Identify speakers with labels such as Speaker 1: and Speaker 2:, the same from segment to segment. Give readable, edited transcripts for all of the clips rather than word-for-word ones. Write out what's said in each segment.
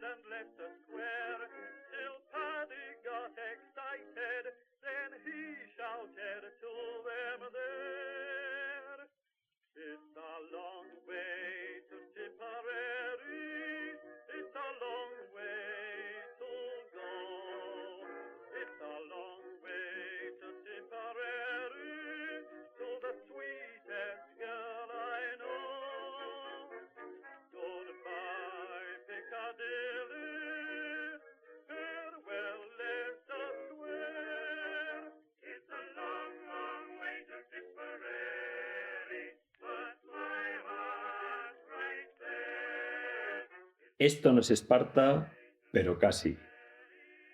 Speaker 1: and left the square, till Paddy got excited, then he shouted to them there. It's a long way to Tipperary, it's a long way to go. It's a long way to Tipperary, to the sweetest girl I know. Goodbye, Piccadilly, farewell, Leicester Square. It's a long, long way to Tipperary, but my heart's right there.
Speaker 2: Esto no es Esparta, pero casi.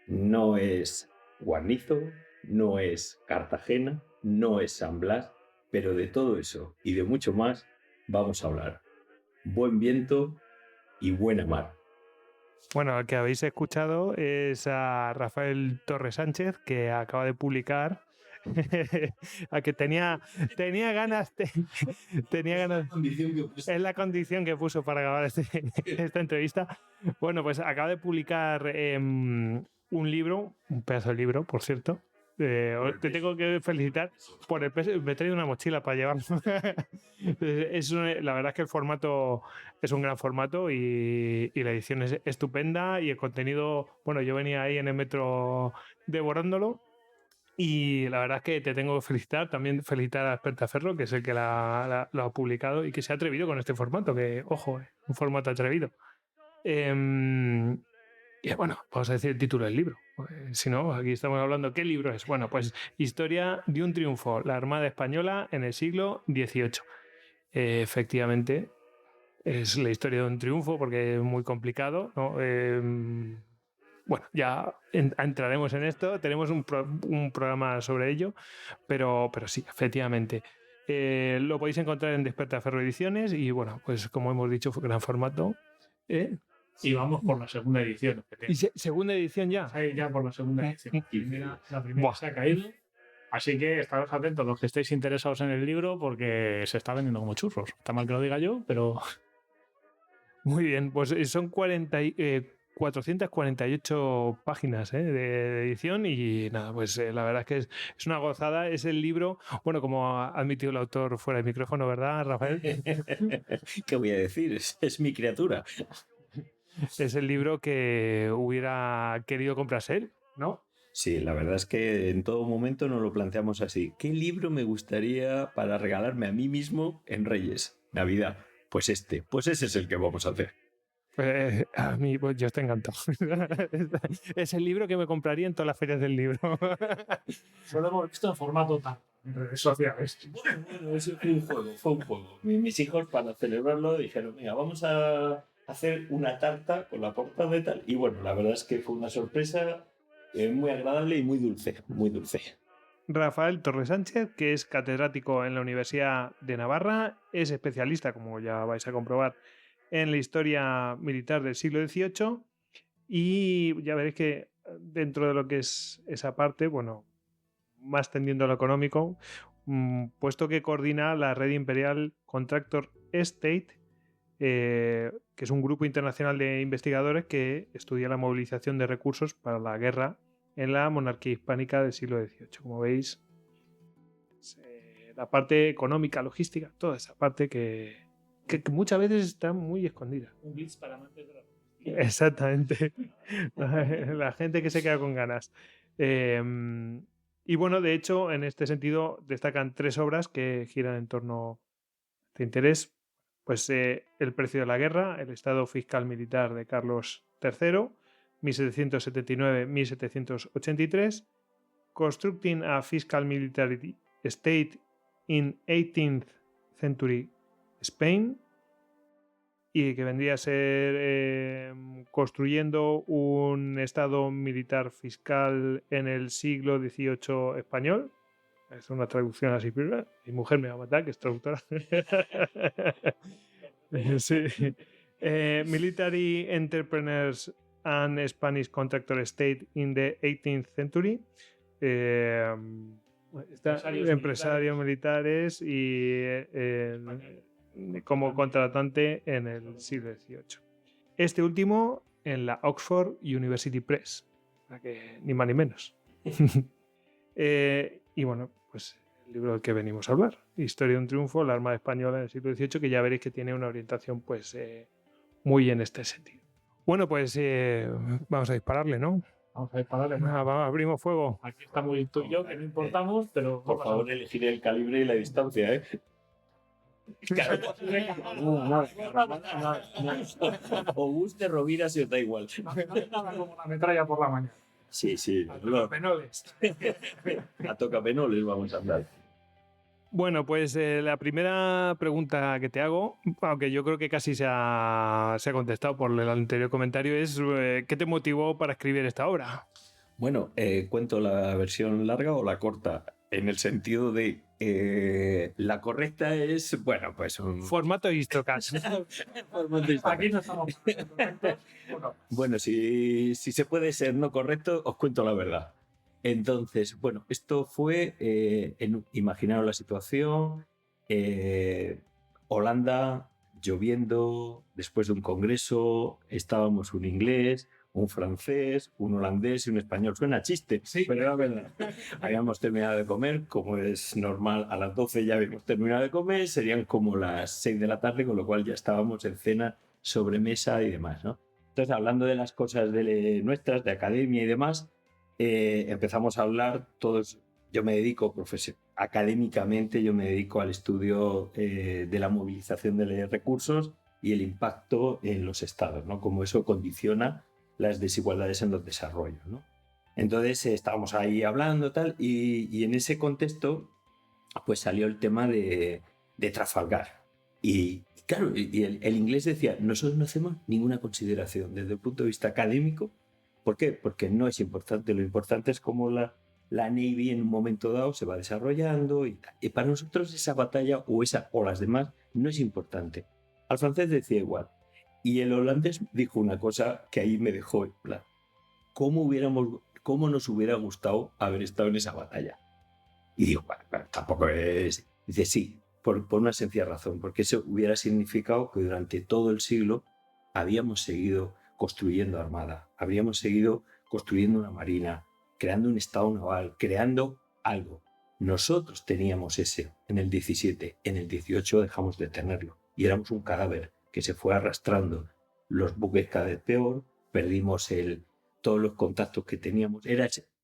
Speaker 2: No es Guarnizo, no es Cartagena, no es San Blas, pero de todo eso y de mucho más vamos a hablar. Buen viento y buena mar.
Speaker 3: Bueno, el que habéis escuchado es a Rafael Torres Sánchez, que acaba de publicar a que tenía ganas es la condición que puso para grabar esta entrevista. Bueno, pues acaba de publicar un libro, un pedazo de libro, por cierto. Te tengo que felicitar por el peso. Me he traído una mochila para llevarlo. La verdad es que el formato es un gran formato y la edición es estupenda y el contenido, bueno, yo venía ahí en el metro devorándolo. Y la verdad es que te tengo que felicitar, también felicitar a Espertaferro, que es el que lo ha publicado y que se ha atrevido con este formato, que, ojo, un formato atrevido. Y bueno, vamos a decir el título del libro. Si no, aquí estamos hablando, ¿qué libro es? Bueno, pues Historia de un triunfo, la Armada Española en el siglo XVIII. Efectivamente, es la historia de un triunfo porque es muy complicado, ¿no? Bueno, ya entraremos en esto, tenemos un programa sobre ello, pero sí, efectivamente. Lo podéis encontrar en Despertaferro Ediciones y bueno, pues como hemos dicho, fue gran formato.
Speaker 4: Y vamos por la segunda edición.
Speaker 3: ¿Y segunda edición ya?
Speaker 4: Sí, ya por la segunda edición. La primera se ha caído. Así que estaros atentos los que estéis interesados en el libro porque se está vendiendo como churros. Está mal que lo diga yo, pero...
Speaker 3: Muy bien, pues son 448 páginas de edición y nada, pues la verdad es que es una gozada. Es el libro, bueno, como ha admitido el autor fuera de micrófono, ¿verdad, Rafael?
Speaker 2: ¿Qué voy a decir? Es mi criatura.
Speaker 3: Es el libro que hubiera querido comprarse él, ¿no?
Speaker 2: Sí, la verdad es que en todo momento nos lo planteamos así. ¿Qué libro me gustaría para regalarme a mí mismo en Reyes, Navidad? Pues ese es el que vamos a hacer.
Speaker 3: A mí, pues yo estoy encantado. Es el libro que me compraría en todas las ferias del libro.
Speaker 4: Solo hemos visto en formato tal, en redes sociales.
Speaker 2: Bueno, eso fue un juego. Mis hijos, para celebrarlo, dijeron, venga, vamos a hacer una tarta con la portada y tal. Y bueno, la verdad es que fue una sorpresa muy agradable y muy dulce, muy dulce.
Speaker 3: Rafael Torres Sánchez, que es catedrático en la Universidad de Navarra, es especialista, como ya vais a comprobar, en la historia militar del siglo XVIII y ya veréis que dentro de lo que es esa parte, bueno, más tendiendo a lo económico, puesto que coordina la Red Imperial Contractor Estate, que es un grupo internacional de investigadores que estudia la movilización de recursos para la guerra en la monarquía hispánica del siglo XVIII. Como veis, la parte económica, logística, toda esa parte que muchas veces está muy escondida.
Speaker 4: Un blitz para amantes de la
Speaker 3: Exactamente. La gente que se queda con ganas. Y bueno, de hecho, en este sentido, destacan 3 obras que giran en torno a este interés. Pues El precio de la guerra, el estado fiscal militar de Carlos III, 1779-1783, Constructing a Fiscal Military State in 18th Century Spain, y que vendría a ser construyendo un estado militar fiscal en el siglo XVIII español. Es una traducción así, pero mi mujer me va a matar, que es traductora. Sí. Military Entrepreneurs and Spanish Contractor State in the 18th Century. Empresarios militares y como contratante en el siglo XVIII. Este último en la Oxford University Press. O sea que ni más ni menos. Y bueno, pues el libro del que venimos a hablar, Historia de un triunfo, la Armada Española en el siglo XVIII, que ya veréis que tiene una orientación pues muy en este sentido. Bueno, pues vamos a dispararle, ¿no?
Speaker 4: Vamos a dispararle. ¿no?
Speaker 3: Abrimos fuego.
Speaker 4: Aquí estamos tú y yo, que no importamos, pero...
Speaker 2: Por favor, elegir el calibre y la distancia, ¿eh? O guste Rovira si os da igual.
Speaker 4: Nada como la metralla por la mañana.
Speaker 2: Sí.
Speaker 3: Penoles.
Speaker 2: A tocapenoles vamos a andar.
Speaker 3: Bueno, pues la primera pregunta que te hago, aunque yo creo que casi se ha contestado por el anterior comentario, es ¿qué te motivó para escribir esta obra?
Speaker 2: Bueno, ¿cuento la versión larga o la corta? En el sentido de la correcta es, bueno, pues un...
Speaker 3: Formato Histocast.
Speaker 4: Aquí no estamos correctos.
Speaker 2: Bueno, si se puede ser no correcto, os cuento la verdad. Entonces, bueno, esto fue, imaginaros la situación, Holanda, lloviendo, después de un congreso, estábamos un inglés, un francés, un holandés y un español. Suena a chiste,
Speaker 3: Sí.
Speaker 2: pero era verdad. Habíamos terminado de comer, como es normal, a las 12 ya habíamos terminado de comer, serían como las 6 de la tarde, con lo cual ya estábamos en cena, sobremesa y demás, ¿no? Entonces, hablando de las cosas nuestras, de academia y demás, empezamos a hablar todos. Yo me dedico académicamente, yo me dedico al estudio de la movilización de recursos y el impacto en los estados, ¿no? Cómo eso condiciona las desigualdades en los desarrollos, ¿no? Entonces estábamos ahí hablando tal y en ese contexto pues salió el tema de Trafalgar y claro, y el inglés decía, nosotros no hacemos ninguna consideración desde el punto de vista académico. ¿Por qué? Porque no es importante, lo importante es cómo la Navy en un momento dado se va desarrollando y tal. Y para nosotros esa batalla o las demás no es importante. Al francés decía igual. Y el holandés dijo una cosa que ahí me dejó en plan. ¿Cómo nos hubiera gustado haber estado en esa batalla? Y digo, bueno, tampoco es... Dice, sí, por una sencilla razón, porque eso hubiera significado que durante todo el siglo habíamos seguido construyendo armada, habríamos seguido construyendo una marina, creando un estado naval, creando algo. Nosotros teníamos ese en el 17, en el 18 dejamos de tenerlo y éramos un cadáver que se fue arrastrando. Los buques cada vez peor, perdimos todos los contactos que teníamos.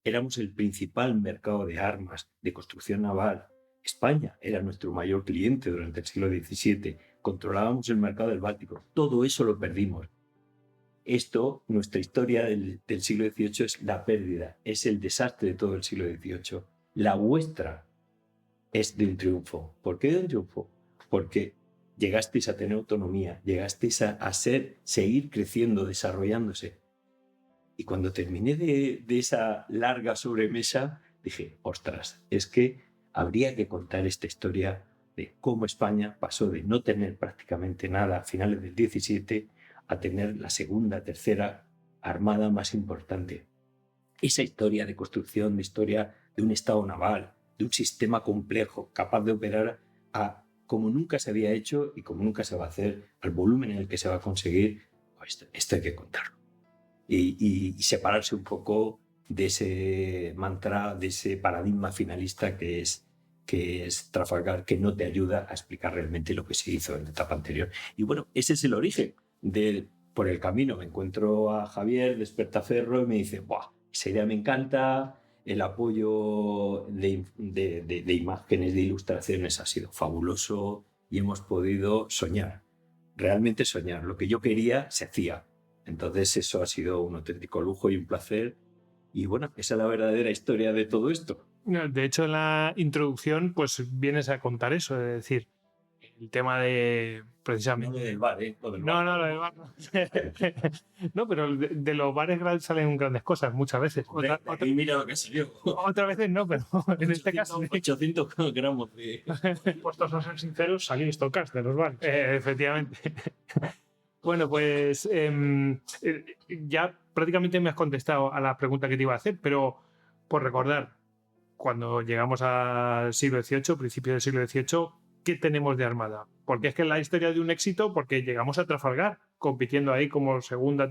Speaker 2: Éramos el principal mercado de armas, de construcción naval. España era nuestro mayor cliente durante el siglo XVII. Controlábamos el mercado del Báltico. Todo eso lo perdimos. Esto, nuestra historia del siglo XVIII es la pérdida, es el desastre de todo el siglo XVIII. La vuestra es de un triunfo. ¿Por qué de un triunfo? Porque llegasteis a tener autonomía, llegasteis a seguir creciendo, desarrollándose. Y cuando terminé de esa larga sobremesa, dije, ostras, es que habría que contar esta historia de cómo España pasó de no tener prácticamente nada a finales del XVII a tener la segunda, tercera armada más importante. Esa historia de construcción, de historia de un estado naval, de un sistema complejo, capaz de operar como nunca se había hecho y como nunca se va a hacer, al volumen en el que se va a conseguir, esto hay que contarlo. Y separarse un poco de ese mantra, de ese paradigma finalista que es Trafalgar, que no te ayuda a explicar realmente lo que se hizo en la etapa anterior. Y bueno, ese es el origen. Por el camino me encuentro a Javier, Despertaferro, y me dice, ¡buah! Esa idea me encanta, el apoyo de imágenes, de ilustraciones ha sido fabuloso y hemos podido soñar, realmente soñar. Lo que yo quería se hacía. Entonces eso ha sido un auténtico lujo y un placer. Y bueno, esa es la verdadera historia de todo esto.
Speaker 3: De hecho, en la introducción pues vienes a contar eso, es decir, el tema de precisamente...
Speaker 2: No lo del bar, ¿eh?
Speaker 3: Lo del bar. No, pero de los bares salen grandes cosas muchas veces.
Speaker 2: Y mira lo que salió.
Speaker 3: Otras veces no, pero en este caso...
Speaker 2: 800 gramos de...
Speaker 4: Puestos a ser sinceros, salí Histocast de los bares.
Speaker 3: Efectivamente. Bueno, pues ya prácticamente me has contestado a la pregunta que te iba a hacer, pero por recordar, cuando llegamos al siglo XVIII, principio del siglo XVIII, ¿qué tenemos de armada? Porque es que es la historia de un éxito porque llegamos a Trafalgar. compitiendo ahí como segunda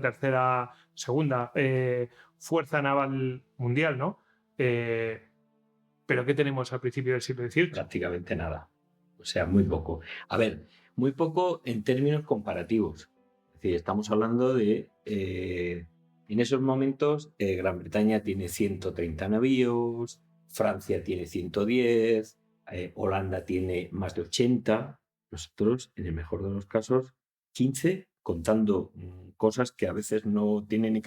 Speaker 3: fuerza naval mundial, ¿no? Pero ¿qué tenemos al principio del siglo XVIII?
Speaker 2: Prácticamente nada. O sea, muy poco. A ver, muy poco en términos comparativos. Es decir, estamos hablando de... en esos momentos, Gran Bretaña tiene 130 navíos, Francia tiene 110, Holanda tiene más de 80. Nosotros, en el mejor de los casos, 15, contando cosas que a veces no tienen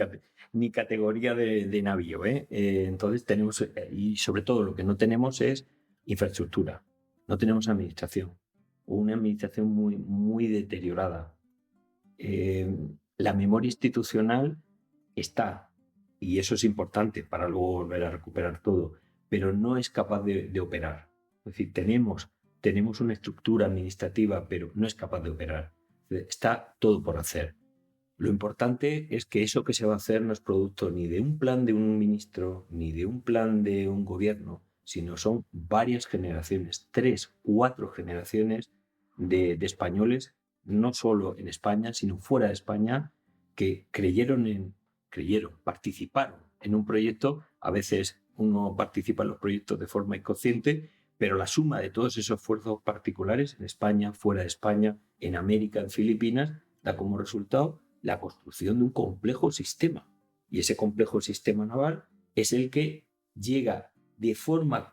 Speaker 2: ni categoría de navío. Entonces tenemos, y sobre todo lo que no tenemos es infraestructura, no tenemos administración, o una administración muy, muy deteriorada. La memoria institucional está, y eso es importante para luego volver a recuperar todo, pero no es capaz de operar. Es decir, tenemos una estructura administrativa, pero no es capaz de operar. Está todo por hacer. Lo importante es que eso que se va a hacer no es producto ni de un plan de un ministro, ni de un plan de un gobierno, sino son varias generaciones, 3, 4 generaciones de españoles, no solo en España, sino fuera de España, que participaron en un proyecto. A veces uno participa en los proyectos de forma inconsciente, pero la suma de todos esos esfuerzos particulares en España, fuera de España, en América, en Filipinas, da como resultado la construcción de un complejo sistema. Y ese complejo sistema naval es el que llega de forma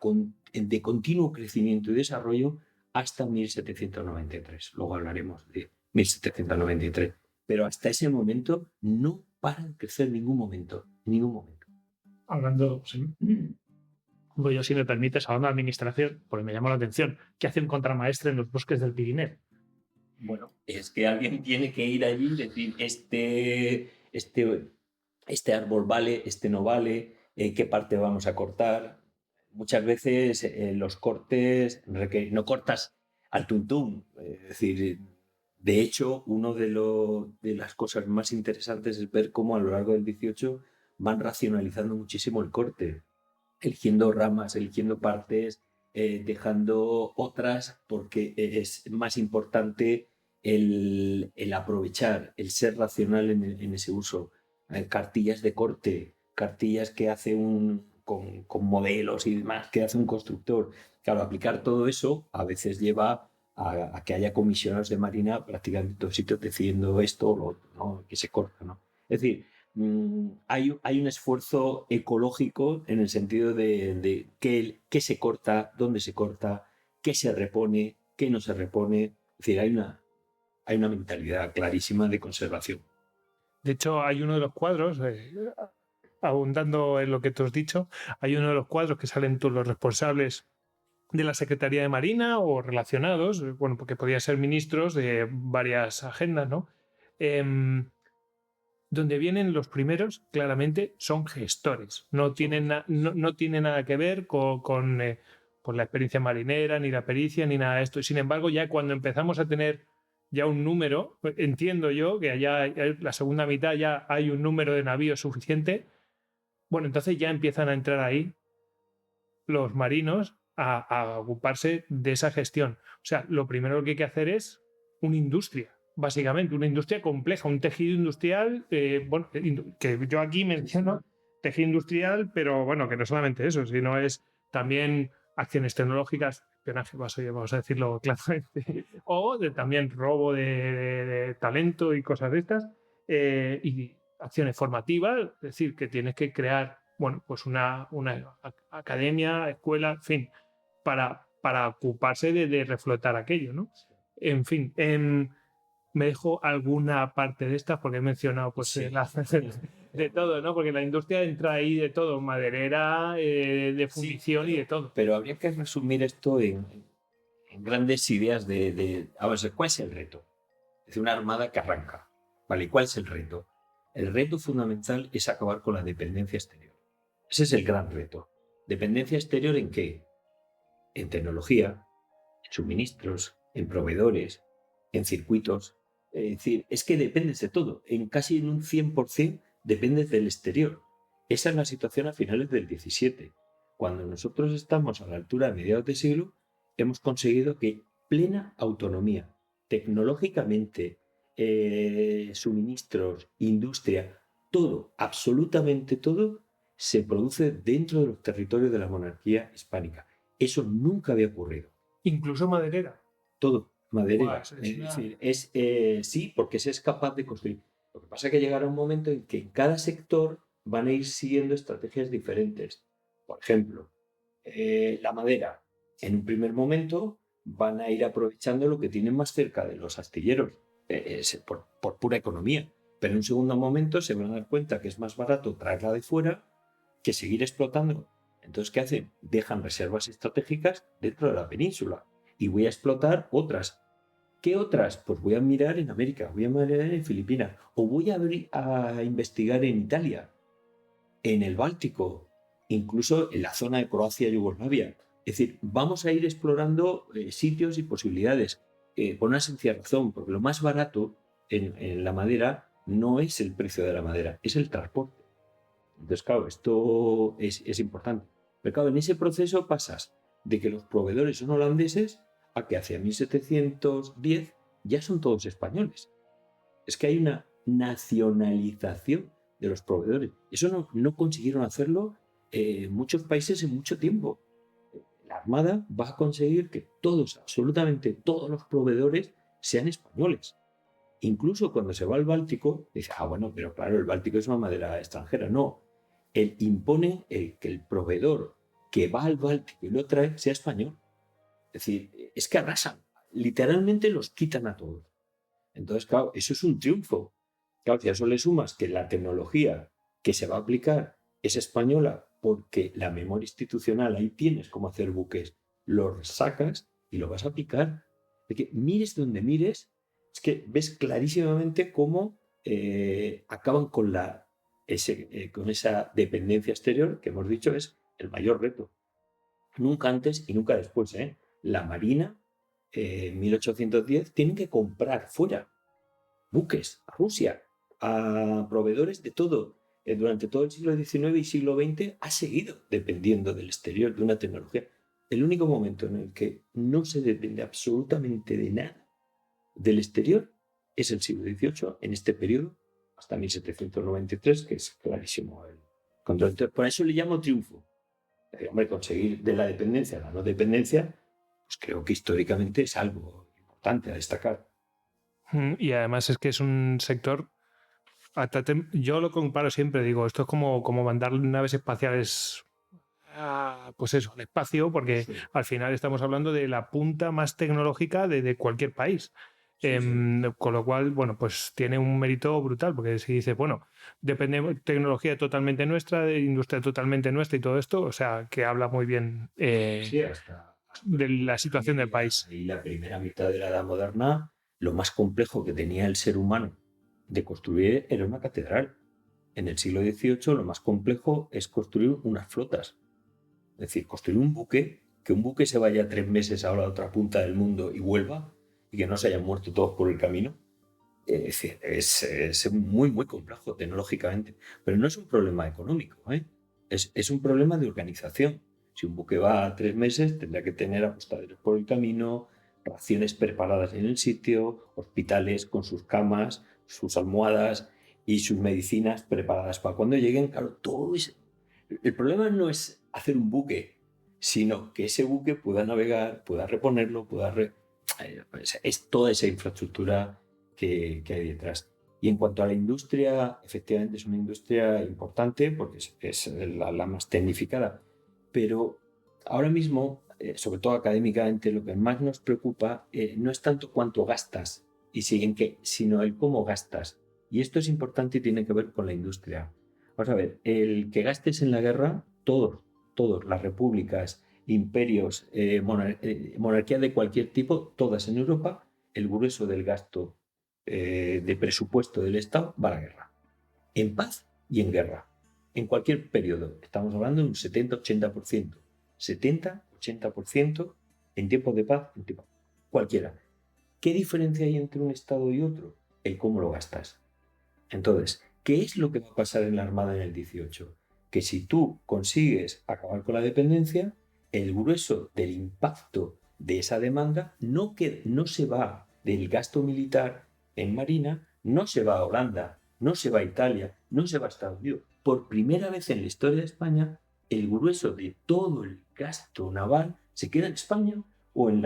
Speaker 2: de continuo crecimiento y desarrollo hasta 1793. Luego hablaremos de 1793. Pero hasta ese momento no para de crecer en ningún momento. En ningún momento.
Speaker 4: Hablando, sí. Pues yo, si me permites, hablando de administración, porque me llamó la atención, ¿qué hace un contramaestre en los bosques del Pirineo?
Speaker 2: Bueno, es que alguien tiene que ir allí y decir, este árbol vale, este no vale, qué parte vamos a cortar. Muchas veces los cortes no cortas al tuntún. Es decir, de hecho, una de las cosas más interesantes es ver cómo a lo largo del 18 van racionalizando muchísimo el corte, eligiendo ramas, eligiendo partes, dejando otras, porque es más importante el aprovechar, el ser racional en ese uso. Cartillas de corte, cartillas que hace con modelos y demás que hace un constructor. Claro, aplicar todo eso a veces lleva a que haya comisionados de marina prácticamente en todos sitios decidiendo esto o lo otro, ¿no? Que se corta, ¿no? Es decir, hay un esfuerzo ecológico en el sentido de qué se corta, dónde se corta, qué se repone, qué no se repone. Es decir, hay una mentalidad clarísima de conservación.
Speaker 3: De hecho, hay uno de los cuadros, abundando en lo que tú has dicho, hay uno de los cuadros que salen todos los responsables de la Secretaría de Marina o relacionados, bueno, porque podían ser ministros de varias agendas, ¿no? Donde vienen los primeros, claramente, son gestores. No tienen nada que ver con la experiencia marinera, ni la pericia, ni nada de esto. Sin embargo, ya cuando empezamos a tener ya un número, entiendo yo que allá la segunda mitad ya hay un número de navíos suficiente, bueno, entonces ya empiezan a entrar ahí los marinos a ocuparse de esa gestión. O sea, lo primero que hay que hacer es una industria. Básicamente, una industria compleja, un tejido industrial, bueno, que yo aquí menciono tejido industrial, pero bueno, que no solamente eso, sino es también acciones tecnológicas, espionaje, vamos a decirlo claramente, o también robo de talento y cosas de estas, y acciones formativas, es decir, que tienes que crear, bueno, pues una academia, escuela, en fin, para ocuparse de reflotar aquello, ¿no? En fin, me dejo alguna parte de estas porque he mencionado pues
Speaker 2: Sí.
Speaker 3: de todo, ¿no? Porque la industria entra ahí de todo, maderera, de fundición
Speaker 2: Sí,
Speaker 3: y de todo.
Speaker 2: Pero habría que resumir esto en grandes ideas a ver, ¿cuál es el reto? Es decir, una armada que arranca. ¿Vale? ¿Cuál es el reto? El reto fundamental es acabar con la dependencia exterior. Ese es el gran reto. ¿Dependencia exterior en qué? En tecnología, en suministros, en proveedores, en circuitos. Es decir, es que dependes de todo. Casi en un 100% dependes del exterior. Esa es la situación a finales del 17. Cuando nosotros estamos a la altura de mediados de siglo, hemos conseguido que plena autonomía, tecnológicamente, suministros, industria, todo, absolutamente todo, se produce dentro de los territorios de la monarquía hispánica. Eso nunca había ocurrido.
Speaker 3: Incluso maderera.
Speaker 2: Todo, maderera.
Speaker 3: Buah, es una-
Speaker 2: decir, sí, porque se es capaz de construir. Lo que pasa es que llegará un momento en que en cada sector van a ir siguiendo estrategias diferentes. Por ejemplo, la madera. En un primer momento van a ir aprovechando lo que tienen más cerca de los astilleros, por pura economía. Pero en un segundo momento se van a dar cuenta que es más barato traerla de fuera que seguir explotando. Entonces, ¿qué hacen? Dejan reservas estratégicas dentro de la península y voy a explotar otras. ¿Qué otras? Pues voy a mirar en América, voy a mirar en Filipinas o voy a investigar en Italia, en el Báltico, incluso en la zona de Croacia y Yugoslavia. Es decir, vamos a ir explorando sitios y posibilidades por una sencilla razón, porque lo más barato en la madera no es el precio de la madera, es el transporte. Entonces, claro, esto es importante. Pero claro, en ese proceso pasas de que los proveedores son holandeses a que hacia 1710 ya son todos españoles. Es que hay una nacionalización de los proveedores. Eso no consiguieron hacerlo muchos países en mucho tiempo. La Armada va a conseguir que todos, absolutamente todos los proveedores sean españoles. Incluso cuando se va al Báltico, dice, bueno, pero claro, el Báltico es una madera extranjera. No, él impone que el proveedor que va al Báltico y lo trae sea español. Es decir, es que arrasan, literalmente los quitan a todos. Entonces, claro, eso es un triunfo. Claro, si a eso le sumas que la tecnología que se va a aplicar es española porque la memoria institucional, ahí tienes cómo hacer buques, los sacas y lo vas a aplicar. De que mires donde mires, es que ves clarísimamente cómo acaban con esa dependencia exterior que hemos dicho es el mayor reto. Nunca antes y nunca después. La Marina, en 1810, tienen que comprar fuera buques a Rusia, a proveedores de todo. Durante todo el siglo XIX y siglo XX ha seguido dependiendo del exterior, de una tecnología. El único momento en el que no se depende absolutamente de nada del exterior es el siglo XVIII, en este periodo, hasta 1793, que es clarísimo el control. Entonces, por eso le llamo triunfo. Hombre, conseguir de la dependencia a la no dependencia, pues creo que históricamente es algo importante a destacar.
Speaker 3: Y además es que es un sector. Yo lo comparo siempre, digo, esto es como mandar naves espaciales pues eso, al espacio, porque
Speaker 2: Sí.
Speaker 3: al final estamos hablando de la punta más tecnológica de cualquier país.
Speaker 2: Sí.
Speaker 3: Con lo cual, bueno, pues tiene un mérito brutal, porque si dices, bueno, depende de tecnología totalmente nuestra, de industria totalmente nuestra y todo esto, o sea, que habla muy bien
Speaker 2: Sí, hasta
Speaker 3: de la situación del país.
Speaker 2: Y la primera mitad de la Edad Moderna, lo más complejo que tenía el ser humano de construir era una catedral. En el siglo XVIII lo más complejo es construir unas flotas. Es decir, construir un buque, que un buque se vaya 3 meses a la otra punta del mundo y vuelva, y que no se hayan muerto todos por el camino. Es decir, es muy, muy complejo tecnológicamente. Pero no es un problema económico, es un problema de organización. Si un buque va a 3 meses, tendrá que tener apostadores por el camino, raciones preparadas en el sitio, hospitales con sus camas, sus almohadas y sus medicinas preparadas para cuando lleguen. Claro, todo es... El problema no es hacer un buque, sino que ese buque pueda navegar, pueda reponerlo, es toda esa infraestructura que hay detrás. Y en cuanto a la industria, efectivamente es una industria importante porque es la más tecnificada. Pero ahora mismo, sobre todo académicamente, lo que más nos preocupa no es tanto cuánto gastas y siguen qué, sino el cómo gastas. Y esto es importante y tiene que ver con la industria. Vamos a ver, el que gastes en la guerra, todos, las repúblicas, imperios, monarquía de cualquier tipo, todas en Europa, el grueso del gasto de presupuesto del Estado va a la guerra. En paz y en guerra. En cualquier periodo. Estamos hablando de un 70-80%. 70-80% en tiempos de paz, en tiempos. Cualquiera. ¿Qué diferencia hay entre un Estado y otro? El cómo lo gastas. Entonces, ¿qué es lo que va a pasar en la Armada en el 18? Que si tú consigues acabar con la dependencia, el grueso del impacto de esa demanda no se va del gasto militar en Marina no se va a Holanda, no se va a Italia, no se va a Estados Unidos. Por primera vez en la historia de España, el grueso de todo el gasto naval se queda en España o en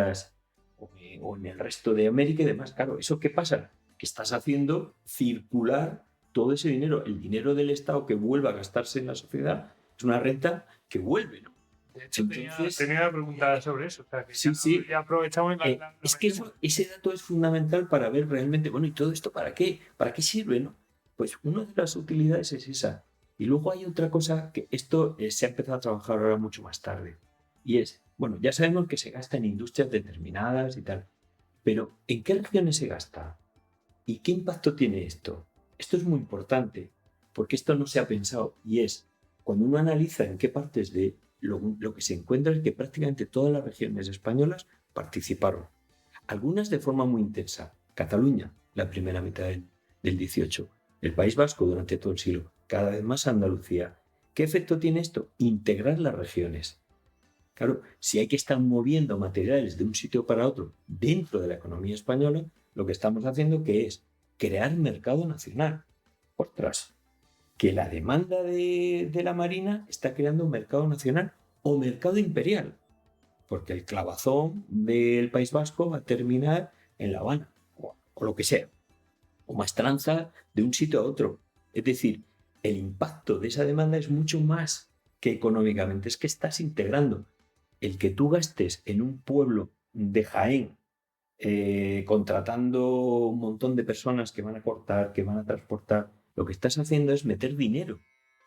Speaker 2: el resto de América y demás. Claro, ¿eso qué pasa? Que estás haciendo circular todo ese dinero, el dinero del Estado que vuelva a gastarse en la sociedad, es una renta que vuelve, ¿no?
Speaker 3: De hecho,
Speaker 2: Entonces,
Speaker 3: tenía una pregunta sobre eso. O sea, que
Speaker 2: sí,
Speaker 3: ya,
Speaker 2: sí.
Speaker 3: ya aprovechamos y
Speaker 2: Es que ese dato es fundamental para ver realmente, bueno, ¿y todo esto para qué? ¿Para qué sirve, no? Pues una de las utilidades es esa. Y luego hay otra cosa que esto se ha empezado a trabajar ahora mucho más tarde. Y es, bueno, ya sabemos que se gasta en industrias determinadas y tal, pero ¿en qué regiones se gasta? ¿Y qué impacto tiene esto? Esto es muy importante, porque esto no se ha pensado y es, cuando uno analiza en qué partes de lo que se encuentra es que prácticamente todas las regiones españolas participaron, algunas de forma muy intensa. Cataluña, la primera mitad del 18, el País Vasco durante todo el siglo, cada vez más Andalucía. ¿Qué efecto tiene esto? Integrar las regiones. Claro, si hay que estar moviendo materiales de un sitio para otro dentro de la economía española, lo que estamos haciendo que es crear mercado nacional. Ostras, que la demanda de la Marina está creando un mercado nacional o mercado imperial, porque el clavazón del País Vasco va a terminar en La Habana o lo que sea, o maestranza de un sitio a otro. Es decir, el impacto de esa demanda es mucho más que económicamente, es que estás integrando. El que tú gastes en un pueblo de Jaén contratando un montón de personas que van a cortar, que van a transportar, lo que estás haciendo es meter dinero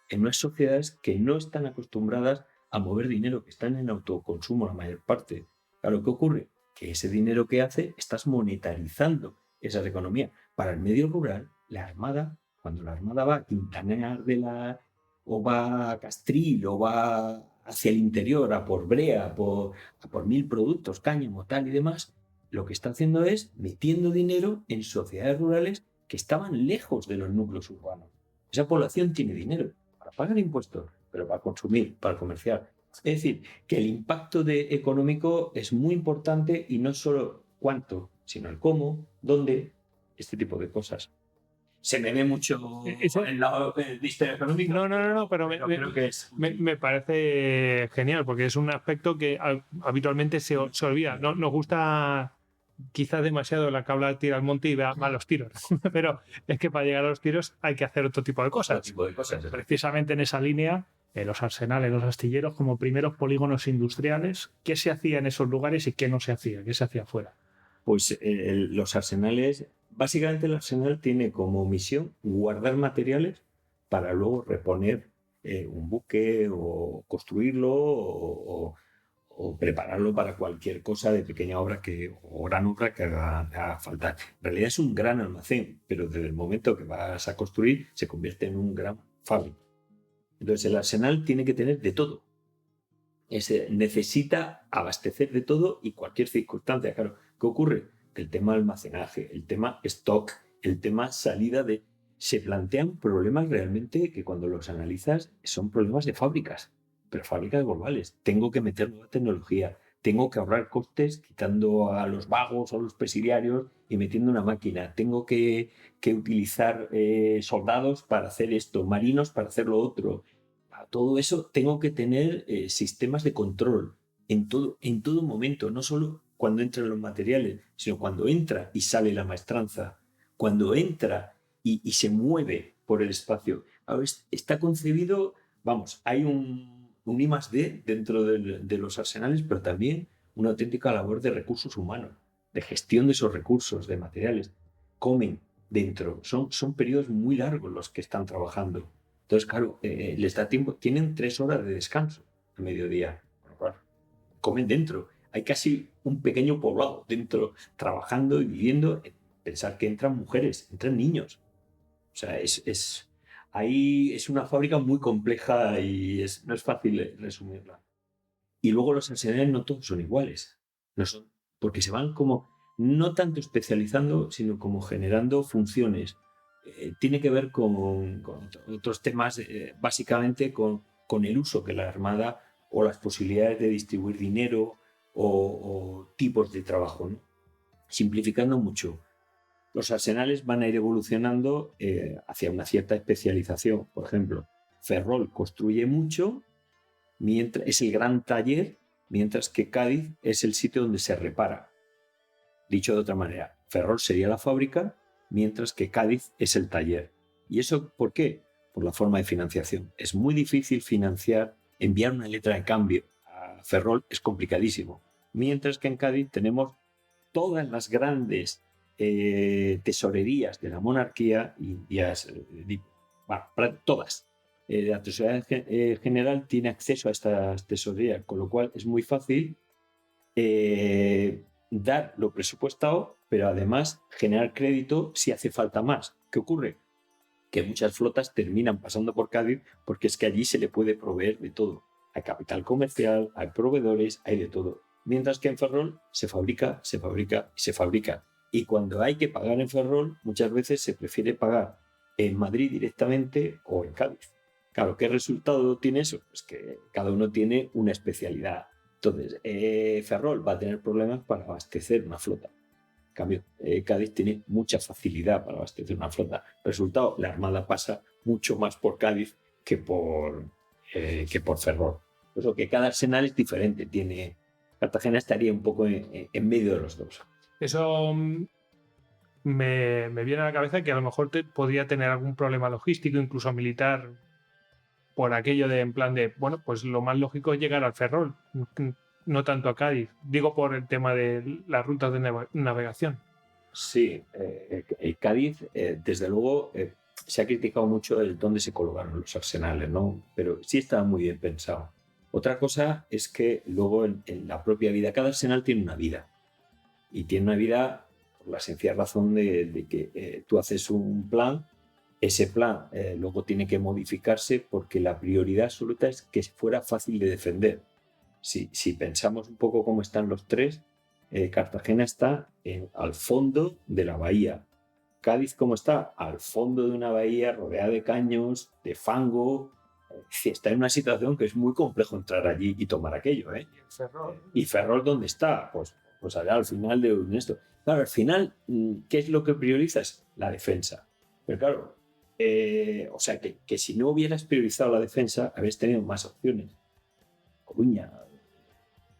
Speaker 2: en unas sociedades que no están acostumbradas a mover dinero, que están en autoconsumo la mayor parte. Claro, ¿qué ocurre? Que ese dinero que hace, estás monetarizando esas economías. Para el medio rural, la Armada, cuando la Armada va a Quintanar o va a Castril, o va hacia el interior, a por brea, a por 1000 productos, cáñamo, tal y demás, lo que está haciendo es metiendo dinero en sociedades rurales que estaban lejos de los núcleos urbanos. Esa población tiene dinero para pagar impuestos, pero para consumir, para comerciar. Es decir, que el impacto económico es muy importante y no solo cuánto, sino el cómo, dónde, este tipo de cosas. Se me ve mucho en la lista económica.
Speaker 3: No, pero
Speaker 2: creo que es
Speaker 3: me parece genial, porque es un aspecto que habitualmente se olvida. No, nos gusta quizás demasiado la cabla tira al monte y va a los tiros, pero es que para llegar a los tiros hay que hacer otro tipo de cosas.
Speaker 4: Precisamente en esa línea, los arsenales, los astilleros como primeros polígonos industriales, ¿qué se hacía en esos lugares y qué no se hacía? ¿Qué se hacía afuera?
Speaker 2: Pues los arsenales, básicamente el arsenal tiene como misión guardar materiales para luego reponer un buque o construirlo o prepararlo para cualquier cosa de pequeña obra o gran obra que haga falta. En realidad es un gran almacén, pero desde el momento que vas a construir se convierte en un gran fábrica. Entonces el arsenal tiene que tener de todo. Necesita abastecer de todo y cualquier circunstancia. Claro, ¿qué ocurre? Que el tema almacenaje, el tema stock, el tema salida se plantean problemas realmente que cuando los analizas son problemas de fábricas, pero fábricas globales. Tengo que meter nueva tecnología, tengo que ahorrar costes quitando a los vagos o los presidiarios y metiendo una máquina. Tengo que utilizar soldados para hacer esto, marinos para hacer lo otro. Para todo eso tengo que tener sistemas de control en todo momento, no solo cuando entran los materiales, sino cuando entra y sale la maestranza, cuando entra y se mueve por el espacio. Ahora, está concebido, vamos, hay un I+D dentro de los arsenales, pero también una auténtica labor de recursos humanos, de gestión de esos recursos, de materiales. Comen dentro, son periodos muy largos los que están trabajando. Entonces, claro, les da tiempo, tienen 3 horas de descanso a mediodía. Bueno, claro, comen dentro. Hay casi un pequeño poblado dentro, trabajando y viviendo. Pensar que entran mujeres, entran niños. O sea, ahí es una fábrica muy compleja y no es fácil resumirla. Y luego los arsenales no todos son iguales. No son, porque se van como, no tanto especializando, sino como generando funciones. Tiene que ver con otros temas, básicamente con el uso que la Armada o las posibilidades de distribuir dinero o tipos de trabajo, ¿no? Simplificando mucho. los arsenales van a ir evolucionando hacia una cierta especialización. Por ejemplo, Ferrol construye mucho, es el gran taller, mientras que Cádiz es el sitio donde se repara. Dicho de otra manera, Ferrol sería la fábrica, mientras que Cádiz es el taller. ¿Y eso por qué? Por la forma de financiación. Es muy difícil financiar, enviar una letra de cambio a Ferrol es complicadísimo. Mientras que en Cádiz tenemos todas las grandes tesorerías de la monarquía, todas. La tesorería general tiene acceso a estas tesorerías, con lo cual es muy fácil dar lo presupuestado, pero además generar crédito si hace falta más. ¿Qué ocurre? Que muchas flotas terminan pasando por Cádiz porque es que allí se le puede proveer de todo. Hay capital comercial, hay proveedores, hay de todo. Mientras que en Ferrol se fabrica, se fabrica y se fabrica. Y cuando hay que pagar en Ferrol, muchas veces se prefiere pagar en Madrid directamente o en Cádiz. Claro, ¿qué resultado tiene eso? Pues que cada uno tiene una especialidad. Entonces, Ferrol va a tener problemas para abastecer una flota. En cambio, Cádiz tiene mucha facilidad para abastecer una flota. Resultado, la Armada pasa mucho más por Cádiz que por Ferrol. Por eso que cada arsenal es diferente. Cartagena estaría un poco en medio de los dos.
Speaker 3: Eso me viene a la cabeza que a lo mejor podría tener algún problema logístico, incluso militar, por aquello de, en plan de, bueno, pues lo más lógico es llegar al Ferrol, no tanto a Cádiz. Digo por el tema de las rutas de navegación.
Speaker 2: Sí, Cádiz, desde luego, se ha criticado mucho el dónde se colocaron los arsenales, ¿no? Pero sí estaba muy bien pensado. Otra cosa es que luego en la propia vida, cada arsenal tiene una vida. Y tiene una vida por la sencilla razón de que tú haces un plan, ese plan luego tiene que modificarse porque la prioridad absoluta es que fuera fácil de defender. Si pensamos un poco cómo están los tres, Cartagena está al fondo de la bahía. Cádiz, ¿cómo está? Al fondo de una bahía rodeada de caños, de fango. Está en una situación que es muy complejo entrar allí y tomar aquello. ¿Y Ferrol dónde está? Pues allá al final de esto. Claro, al final, ¿qué es lo que priorizas? La defensa. Pero claro, o sea, que si no hubieras priorizado la defensa, habrías tenido más opciones. Coruña,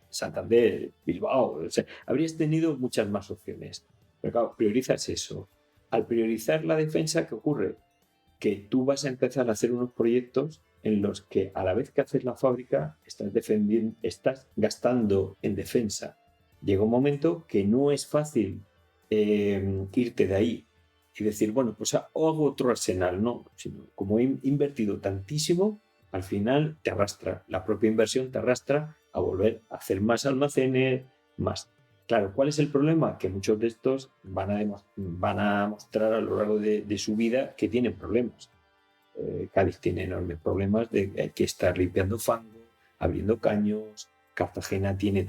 Speaker 2: Santander, Bilbao, o sea, habrías tenido muchas más opciones. Pero claro, priorizas eso. Al priorizar la defensa, ¿qué ocurre? Que tú vas a empezar a hacer unos proyectos en los que a la vez que haces la fábrica estás gastando en defensa. Llega un momento que no es fácil irte de ahí y decir, bueno, pues hago otro arsenal, no, sino como he invertido tantísimo, al final te arrastra, la propia inversión te arrastra a volver a hacer más almacenes, más. Claro, ¿cuál es el problema? Que muchos de estos van a mostrar a lo largo de su vida que tienen problemas. Cádiz tiene enormes problemas de que estar limpiando fango, abriendo caños. Cartagena tiene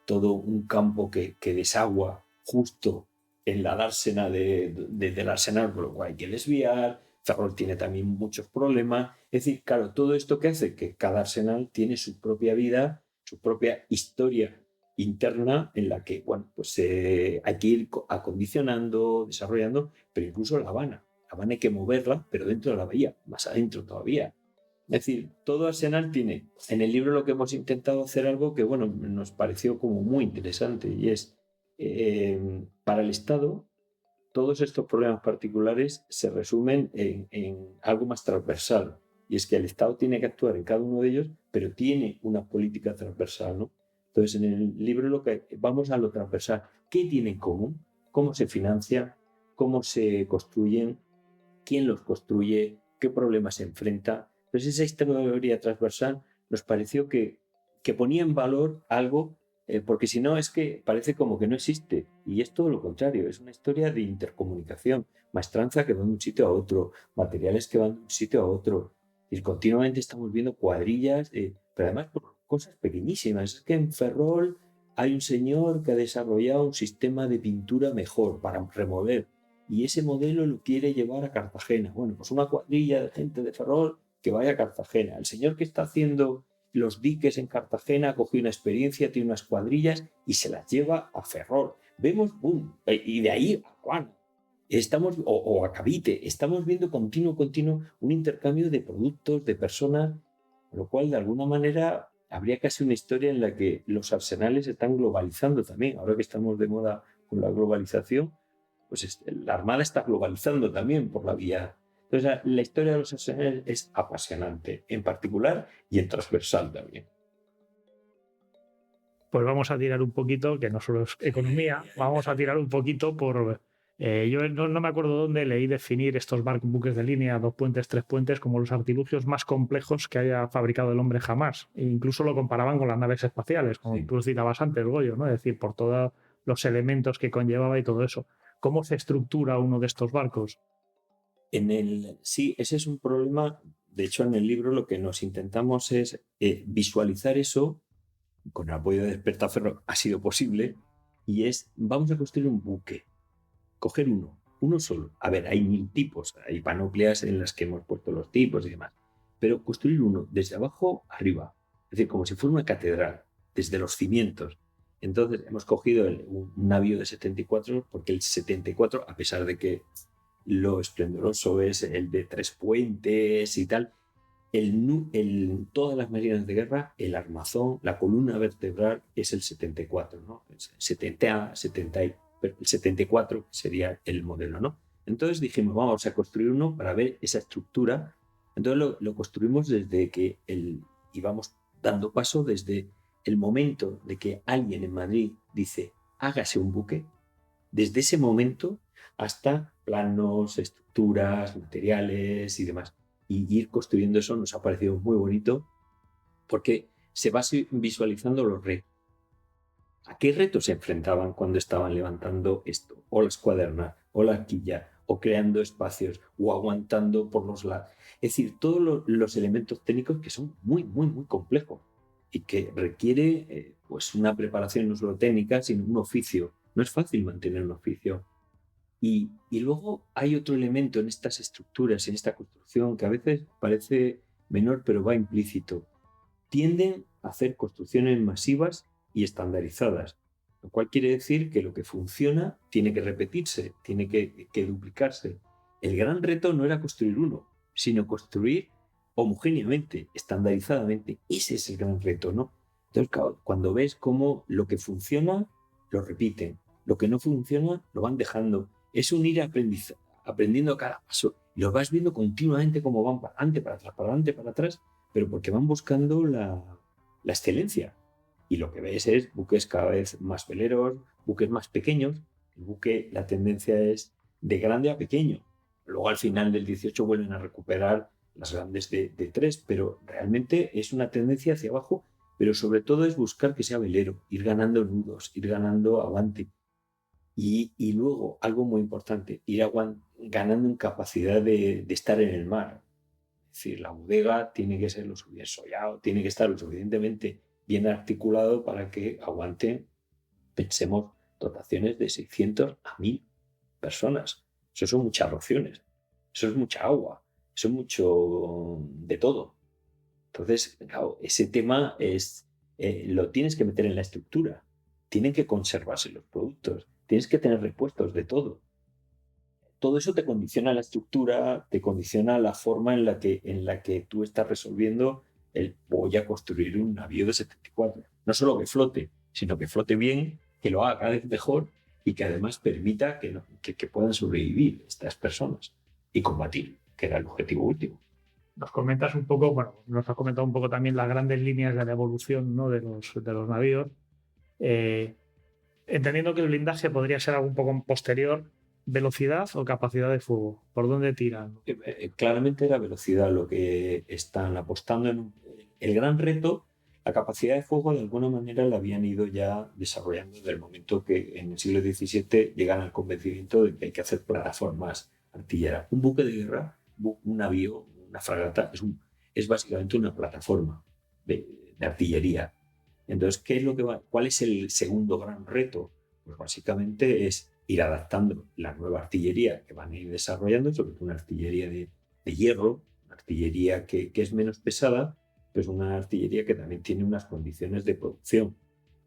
Speaker 2: todo un campo que desagua justo en la dársena del arsenal, por lo cual hay que desviar. Ferrol tiene también muchos problemas. Es decir, claro, todo esto que hace que cada arsenal tiene su propia vida, su propia historia interna en la que, bueno, pues hay que ir acondicionando, desarrollando, pero incluso La Habana hay que moverla, pero dentro de la bahía, más adentro todavía. Es decir, todo arsenal tiene. En el libro lo que hemos intentado hacer algo que, bueno, nos pareció como muy interesante y es, para el Estado, todos estos problemas particulares se resumen en algo más transversal. Y es que el Estado tiene que actuar en cada uno de ellos, pero tiene una política transversal, ¿no? Entonces, en el libro vamos a lo transversal. ¿Qué tiene en común? ¿Cómo se financia? ¿Cómo se construyen? ¿Quién los construye? ¿Qué problemas se enfrenta? Entonces, esa historia transversal nos pareció que ponía en valor algo, porque si no es que parece como que no existe. Y es todo lo contrario, es una historia de intercomunicación, maestranza que va de un sitio a otro, materiales que van de un sitio a otro. Y continuamente estamos viendo cuadrillas, pero además por cosas pequeñísimas. Es que en Ferrol hay un señor que ha desarrollado un sistema de pintura mejor para remover. Y ese modelo lo quiere llevar a Cartagena. Bueno, pues una cuadrilla de gente de Ferrol que vaya a Cartagena. El señor que está haciendo los diques en Cartagena ha cogido una experiencia, tiene unas cuadrillas y se las lleva a Ferrol. Vemos, ¡boom! Y de ahí a Juan. o a Cavite, estamos viendo continuo un intercambio de productos, de personas, lo cual de alguna manera habría casi una historia en la que los arsenales se están globalizando también. Ahora que estamos de moda con la globalización, pues la Armada está globalizando también por la vía. Entonces la historia de los arsenales es apasionante, en particular y en transversal también.
Speaker 4: Pues vamos a tirar un poquito, que no solo es economía, vamos a tirar un poquito por... yo no me acuerdo dónde leí definir estos buques de línea, 2 puentes, 3 puentes, como los artilugios más complejos que haya fabricado el hombre jamás. E incluso lo comparaban con las naves espaciales, como tú citabas antes, Goyo, ¿no? Es decir, por todos los elementos que conllevaba y todo eso. ¿Cómo se estructura uno de estos barcos?
Speaker 2: Sí, ese es un problema. De hecho, en el libro lo que nos intentamos es visualizar eso. Con el apoyo de Despertaferro ha sido posible, y vamos a construir un buque, coger uno solo. A ver, hay 1000 tipos, hay panoplias en las que hemos puesto los tipos y demás, pero construir uno desde abajo arriba, es decir, como si fuera una catedral, desde los cimientos. Entonces hemos cogido un navío de 74, porque el 74, a pesar de que lo esplendoroso es el de 3 puentes y tal, todas las máquinas de guerra, el armazón, la columna vertebral es el 74, ¿no? El 74 sería el modelo, ¿no? Entonces dijimos, vamos a construir uno para ver esa estructura. Entonces lo construimos desde que íbamos dando paso desde el momento de que alguien en Madrid dice, hágase un buque, desde ese momento hasta planos, estructuras, materiales y demás. Y ir construyendo eso nos ha parecido muy bonito, porque se va visualizando los retos. ¿A qué retos se enfrentaban cuando estaban levantando esto? O las cuadernas, o la arquilla, o creando espacios, o aguantando por los lados. Es decir, todos los elementos técnicos que son muy, muy, muy complejos y que requiere pues una preparación no solo técnica, sino un oficio. No es fácil mantener un oficio. Y luego hay otro elemento en estas estructuras, en esta construcción, que a veces parece menor, pero va implícito. Tienden a hacer construcciones masivas y estandarizadas, lo cual quiere decir que lo que funciona tiene que repetirse, tiene que duplicarse. El gran reto no era construir uno, sino construir homogéneamente, estandarizadamente. Ese es el gran reto, ¿no? Entonces, claro, cuando ves cómo lo que funciona, lo repiten, lo que no funciona, lo van dejando. Es un ir aprendiendo a cada paso. Y lo vas viendo continuamente cómo van para adelante, para atrás, para adelante, para atrás, pero porque van buscando la excelencia. Y lo que ves es buques cada vez más veleros, buques más pequeños. El buque, la tendencia es de grande a pequeño. Luego al final del 18 vuelven a recuperar las grandes de 3, pero realmente es una tendencia hacia abajo, pero sobre todo es buscar que sea velero, ir ganando nudos, ir ganando aguante. Y luego, algo muy importante, ir ganando en capacidad de estar en el mar. Es decir, la bodega tiene que ser lo suficiente sollado, tiene que estar lo suficientemente bien articulado para que aguanten, pensemos, dotaciones de 600 a 1000 personas. Eso son muchas raciones, eso es mucha agua, eso es mucho de todo. Entonces, claro, ese tema lo tienes que meter en la estructura. Tienen que conservarse los productos, tienes que tener repuestos de todo. Todo eso te condiciona la estructura, te condiciona la forma en la que tú estás resolviendo voy a construir un navío de 74. No solo que flote, sino que flote bien, que lo haga cada vez mejor y que además permita que puedan sobrevivir estas personas y combatir, que era el objetivo último.
Speaker 4: Nos comentas un poco, bueno, nos has comentado un poco también las grandes líneas de la evolución, ¿no?, de los navíos. Entendiendo que el blindaje podría ser algo un poco posterior, ¿velocidad o capacidad de fuego? ¿Por dónde tiran?
Speaker 2: Claramente la velocidad, lo que están apostando en el gran reto. La capacidad de fuego de alguna manera la habían ido ya desarrollando desde el momento que en el siglo XVII llegan al convencimiento de que hay que hacer plataformas artilleras. Un buque de guerra, un navío, una fragata, es básicamente una plataforma de artillería. Entonces, ¿cuál es el segundo gran reto? Pues básicamente es ir adaptando la nueva artillería que van a ir desarrollando, sobre todo una artillería de hierro, una artillería que es menos pesada, pero es una artillería que también tiene unas condiciones de producción.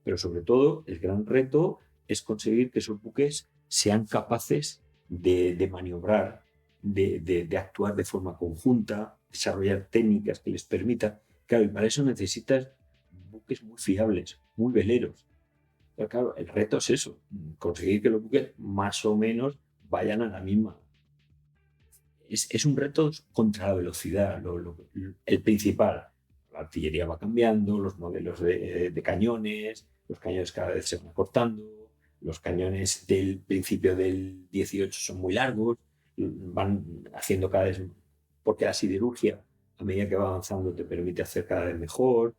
Speaker 2: Pero sobre todo, el gran reto es conseguir que esos buques sean capaces de maniobrar, de actuar de forma conjunta, desarrollar técnicas que les permitan. Claro, y para eso necesitas buques muy fiables, muy veleros. Pero claro, el reto es eso, conseguir que los buques más o menos vayan a la misma. Es un reto contra la velocidad, el principal. La artillería va cambiando, los modelos de cañones, los cañones cada vez se van acortando, los cañones del principio del 18 son muy largos, van haciendo cada vez, porque la siderurgia, a medida que va avanzando, te permite hacer cada vez mejor,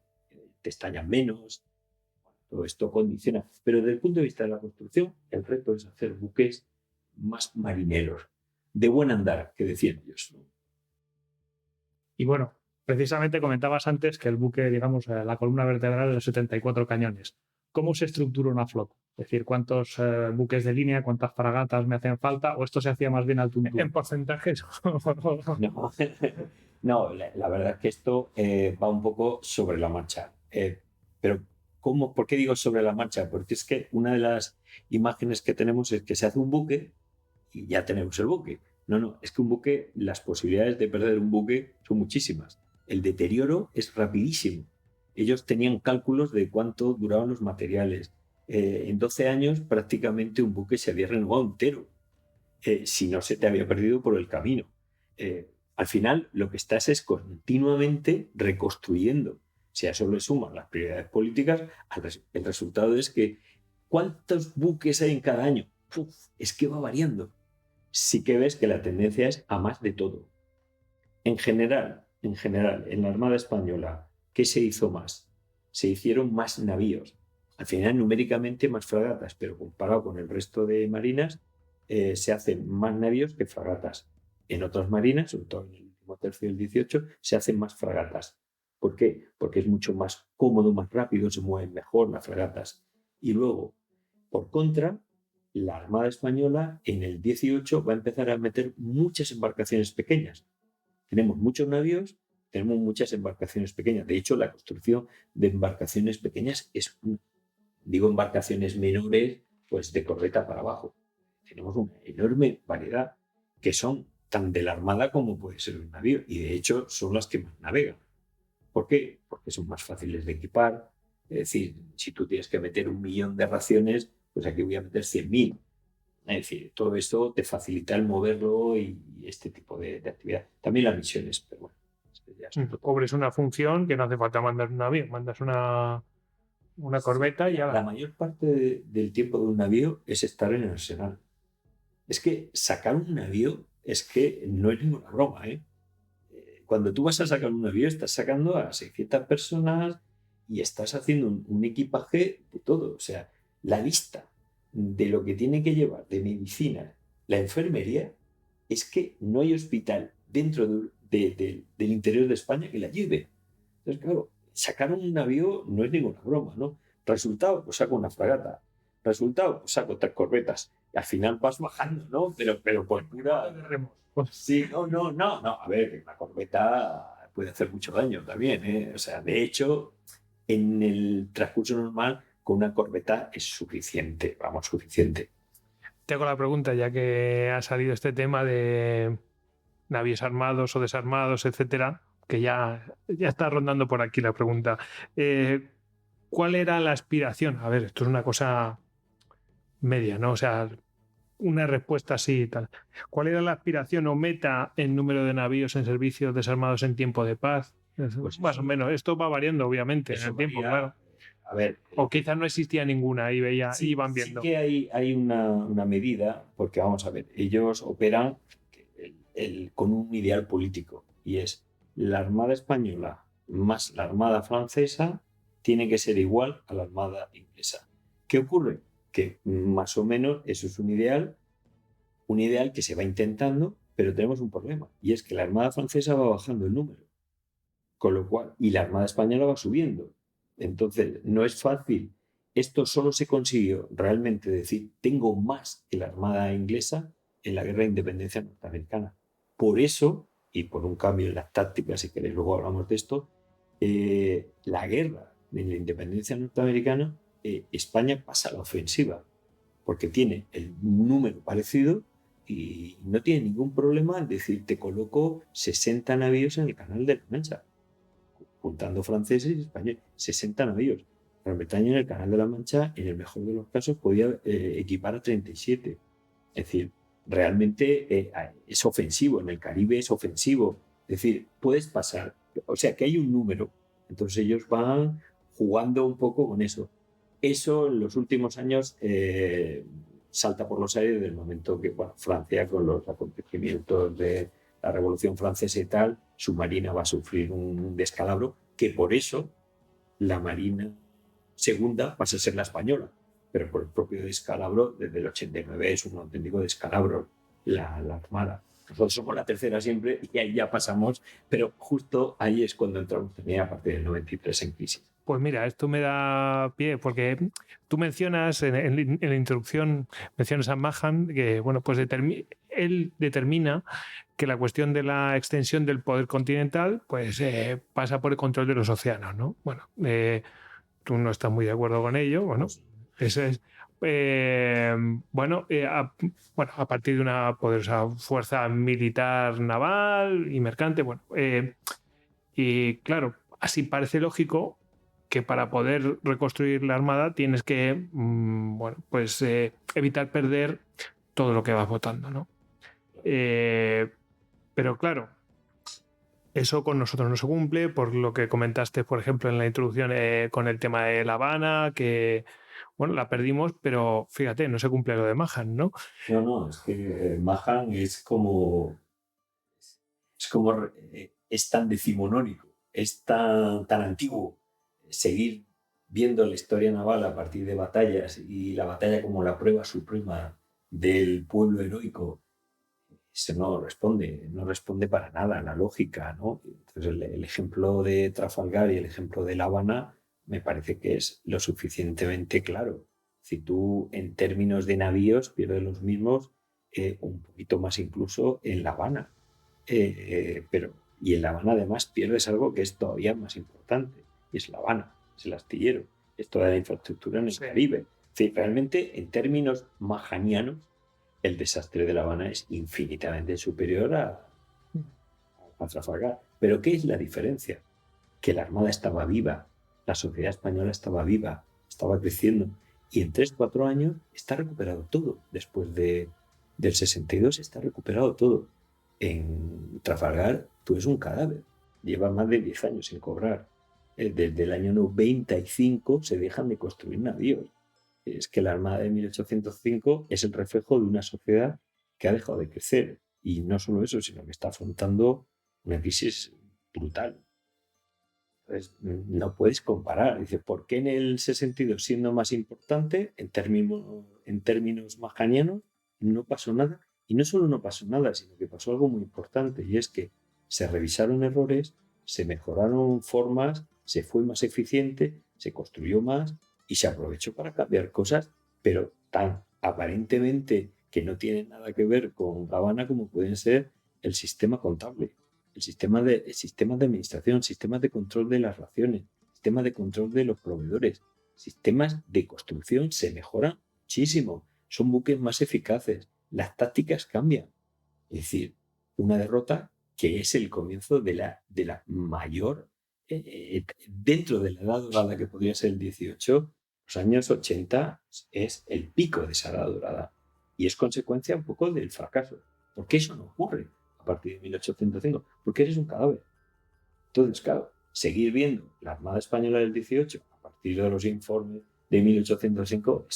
Speaker 2: te estallan menos, todo esto condiciona. Pero desde el punto de vista de la construcción, el reto es hacer buques más marineros, de buen andar, que decían ellos, ¿no?
Speaker 4: Y bueno, precisamente comentabas antes que el buque, digamos, la columna vertebral es de 74 cañones. ¿Cómo se estructura una flota? Es decir, ¿cuántos buques de línea, cuántas fragatas me hacen falta? ¿O esto se hacía más bien al tuntún?
Speaker 3: En porcentajes.
Speaker 2: No, no, la verdad es que esto va un poco sobre la marcha. Pero ¿por qué digo sobre la marcha? Porque es que una de las imágenes que tenemos es que se hace un buque y ya tenemos el buque. No, es que un buque, las posibilidades de perder un buque son muchísimas. El deterioro es rapidísimo. Ellos tenían cálculos de cuánto duraban los materiales. En 12 años prácticamente un buque se había renovado entero, si no se te había perdido por el camino. Al final lo que estás es continuamente reconstruyendo. Si a eso le suman las prioridades políticas, el resultado es que ¿cuántos buques hay en cada año? Es que va variando. Sí que ves que la tendencia es a más de todo. En general, en la Armada Española, ¿qué se hizo más? Se hicieron más navíos. Al final, numéricamente, más fragatas, pero comparado con el resto de marinas, se hacen más navíos que fragatas. En otras marinas, sobre todo en el último tercio del 18, se hacen más fragatas. ¿Por qué? Porque es mucho más cómodo, más rápido, se mueven mejor las fragatas. Y luego, por contra, la Armada Española en el 18 va a empezar a meter muchas embarcaciones pequeñas. Tenemos muchos navíos, tenemos muchas embarcaciones pequeñas. De hecho, la construcción de embarcaciones pequeñas digo embarcaciones menores, pues de corbeta para abajo. Tenemos una enorme variedad que son tan de la Armada como puede ser un navío, y de hecho son las que más navegan. ¿Por qué? Porque son más fáciles de equipar. Es decir, si tú tienes que meter 1 millón de raciones, pues aquí voy a meter 100.000. Es decir, todo esto te facilita el moverlo y este tipo de actividad. También las misiones, pero bueno.
Speaker 3: Cobres una función que no hace falta mandar un navío, mandas una corbeta y ya
Speaker 2: la mayor parte del tiempo de un navío es estar en el arsenal. Es que sacar un navío es que no es ninguna broma, ¿eh? Cuando tú vas a sacar un navío, estás sacando a 600 personas y estás haciendo un equipaje de todo. O sea, la lista de lo que tiene que llevar de medicina la enfermería es que no hay hospital dentro del interior de España que la lleve. Entonces, claro, sacar un navío no es ninguna broma, ¿no? Resultado, pues saco una fragata. Resultado, pues saco 3 corbetas. Y al final vas bajando, ¿no? Pero por pura... Sí, no. A ver, una corbeta puede hacer mucho daño también, ¿eh? O sea, de hecho, en el transcurso normal, con una corbeta es suficiente, suficiente.
Speaker 3: Te hago la pregunta, ya que ha salido este tema de navíos armados o desarmados, etcétera, que ya está rondando por aquí la pregunta. ¿Cuál era la aspiración? A ver, esto es una cosa media, ¿no? O sea, una respuesta así y tal. ¿Cuál era la aspiración o meta en número de navíos en servicio desarmados en tiempo de paz? Pues más o menos. Esto va variando, obviamente, en el tiempo, claro.
Speaker 2: A ver,
Speaker 3: o quizás no existía ninguna y iban viendo.
Speaker 2: Sí que hay una medida, porque vamos a ver, ellos operan con un ideal político, y es la Armada Española más la Armada Francesa tiene que ser igual a la Armada Inglesa. ¿Qué ocurre? Que más o menos eso es un ideal que se va intentando, pero tenemos un problema, y es que la Armada Francesa va bajando el número, con lo cual, y la Armada Española va subiendo. Entonces, no es fácil. Esto solo se consiguió realmente decir, tengo más que la Armada inglesa en la Guerra de Independencia norteamericana. Por eso, y por un cambio en las tácticas, si queréis luego hablamos de esto, la guerra de la Independencia norteamericana, España pasa a la ofensiva, porque tiene el número parecido y no tiene ningún problema en decir, te coloco 60 navíos en el Canal de la Mancha, juntando franceses y españoles, 60 navíos. Gran Bretaña en el Canal de la Mancha, en el mejor de los casos, podía equipar a 37. Es decir, realmente es ofensivo, en el Caribe es ofensivo. Es decir, puedes pasar, o sea, que hay un número. Entonces ellos van jugando un poco con eso. Eso en los últimos años salta por los aires del momento que Francia, con los acontecimientos de la Revolución Francesa y tal, su marina va a sufrir un descalabro, que por eso la marina segunda pasa a ser la española, pero por el propio descalabro, desde el 89 es un auténtico descalabro la Armada. Nosotros somos la tercera siempre y ahí ya pasamos, pero justo ahí es cuando entramos también a partir del 93 en crisis.
Speaker 3: Pues mira, esto me da pie, porque tú mencionas en la introducción, mencionas a Mahan, que bueno, pues él determina que la cuestión de la extensión del poder continental pues pasa por el control de los océanos, ¿no? Bueno, tú no estás muy de acuerdo con ello, bueno, eso es. A partir de una poderosa fuerza militar, naval y mercante, bueno, y claro, así parece lógico que para poder reconstruir la Armada tienes que evitar perder todo lo que vas votando, ¿no? Pero claro, eso con nosotros no se cumple, por lo que comentaste, por ejemplo, en la introducción con el tema de La Habana, que bueno, la perdimos, pero fíjate, no se cumple lo de Mahan, ¿no?
Speaker 2: No, es que Mahan es tan decimonónico, es tan antiguo. Seguir viendo la historia naval a partir de batallas y la batalla como la prueba suprema del pueblo heroico, eso no responde para nada a la lógica, ¿no? Entonces el ejemplo de Trafalgar y el ejemplo de La Habana me parece que es lo suficientemente claro. Si tú en términos de navíos pierdes los mismos, un poquito más incluso en La Habana, y en La Habana además pierdes algo que es todavía más importante, y es La Habana, es el astillero, es toda la infraestructura en el Caribe. Sí, realmente, en términos mahanianos, el desastre de La Habana es infinitamente superior a Trafalgar. Pero ¿qué es la diferencia? Que la Armada estaba viva, la sociedad española estaba viva, estaba creciendo, y en 3-4 años está recuperado todo. Después del 62 está recuperado todo. En Trafalgar tú eres un cadáver, lleva más de 10 años sin cobrar. Desde el año 95 se dejan de construir navíos. Es que la Armada de 1805 es el reflejo de una sociedad que ha dejado de crecer. Y no solo eso, sino que está afrontando una crisis brutal. Entonces, no puedes comparar. Dice, ¿por qué en ese sentido, siendo más importante, en términos mahanianos, no pasó nada? Y no solo no pasó nada, sino que pasó algo muy importante, y es que se revisaron errores, se mejoraron formas, se fue más eficiente, se construyó más y se aprovechó para cambiar cosas, pero tan aparentemente que no tienen nada que ver con La Habana como pueden ser el sistema contable, el sistema de administración, sistemas de control de las raciones, sistemas de control de los proveedores, sistemas de construcción se mejoran muchísimo, son buques más eficaces, las tácticas cambian. Es decir, una derrota que es el comienzo de la mayor, dentro de la edad dorada que podría ser el 18, los años 80 es el pico de esa edad dorada y es consecuencia un poco del fracaso. ¿Por qué eso no ocurre a partir de 1805? Porque eres un cadáver. Entonces, claro, seguir viendo la Armada Española del 18 a partir de los informes de 1805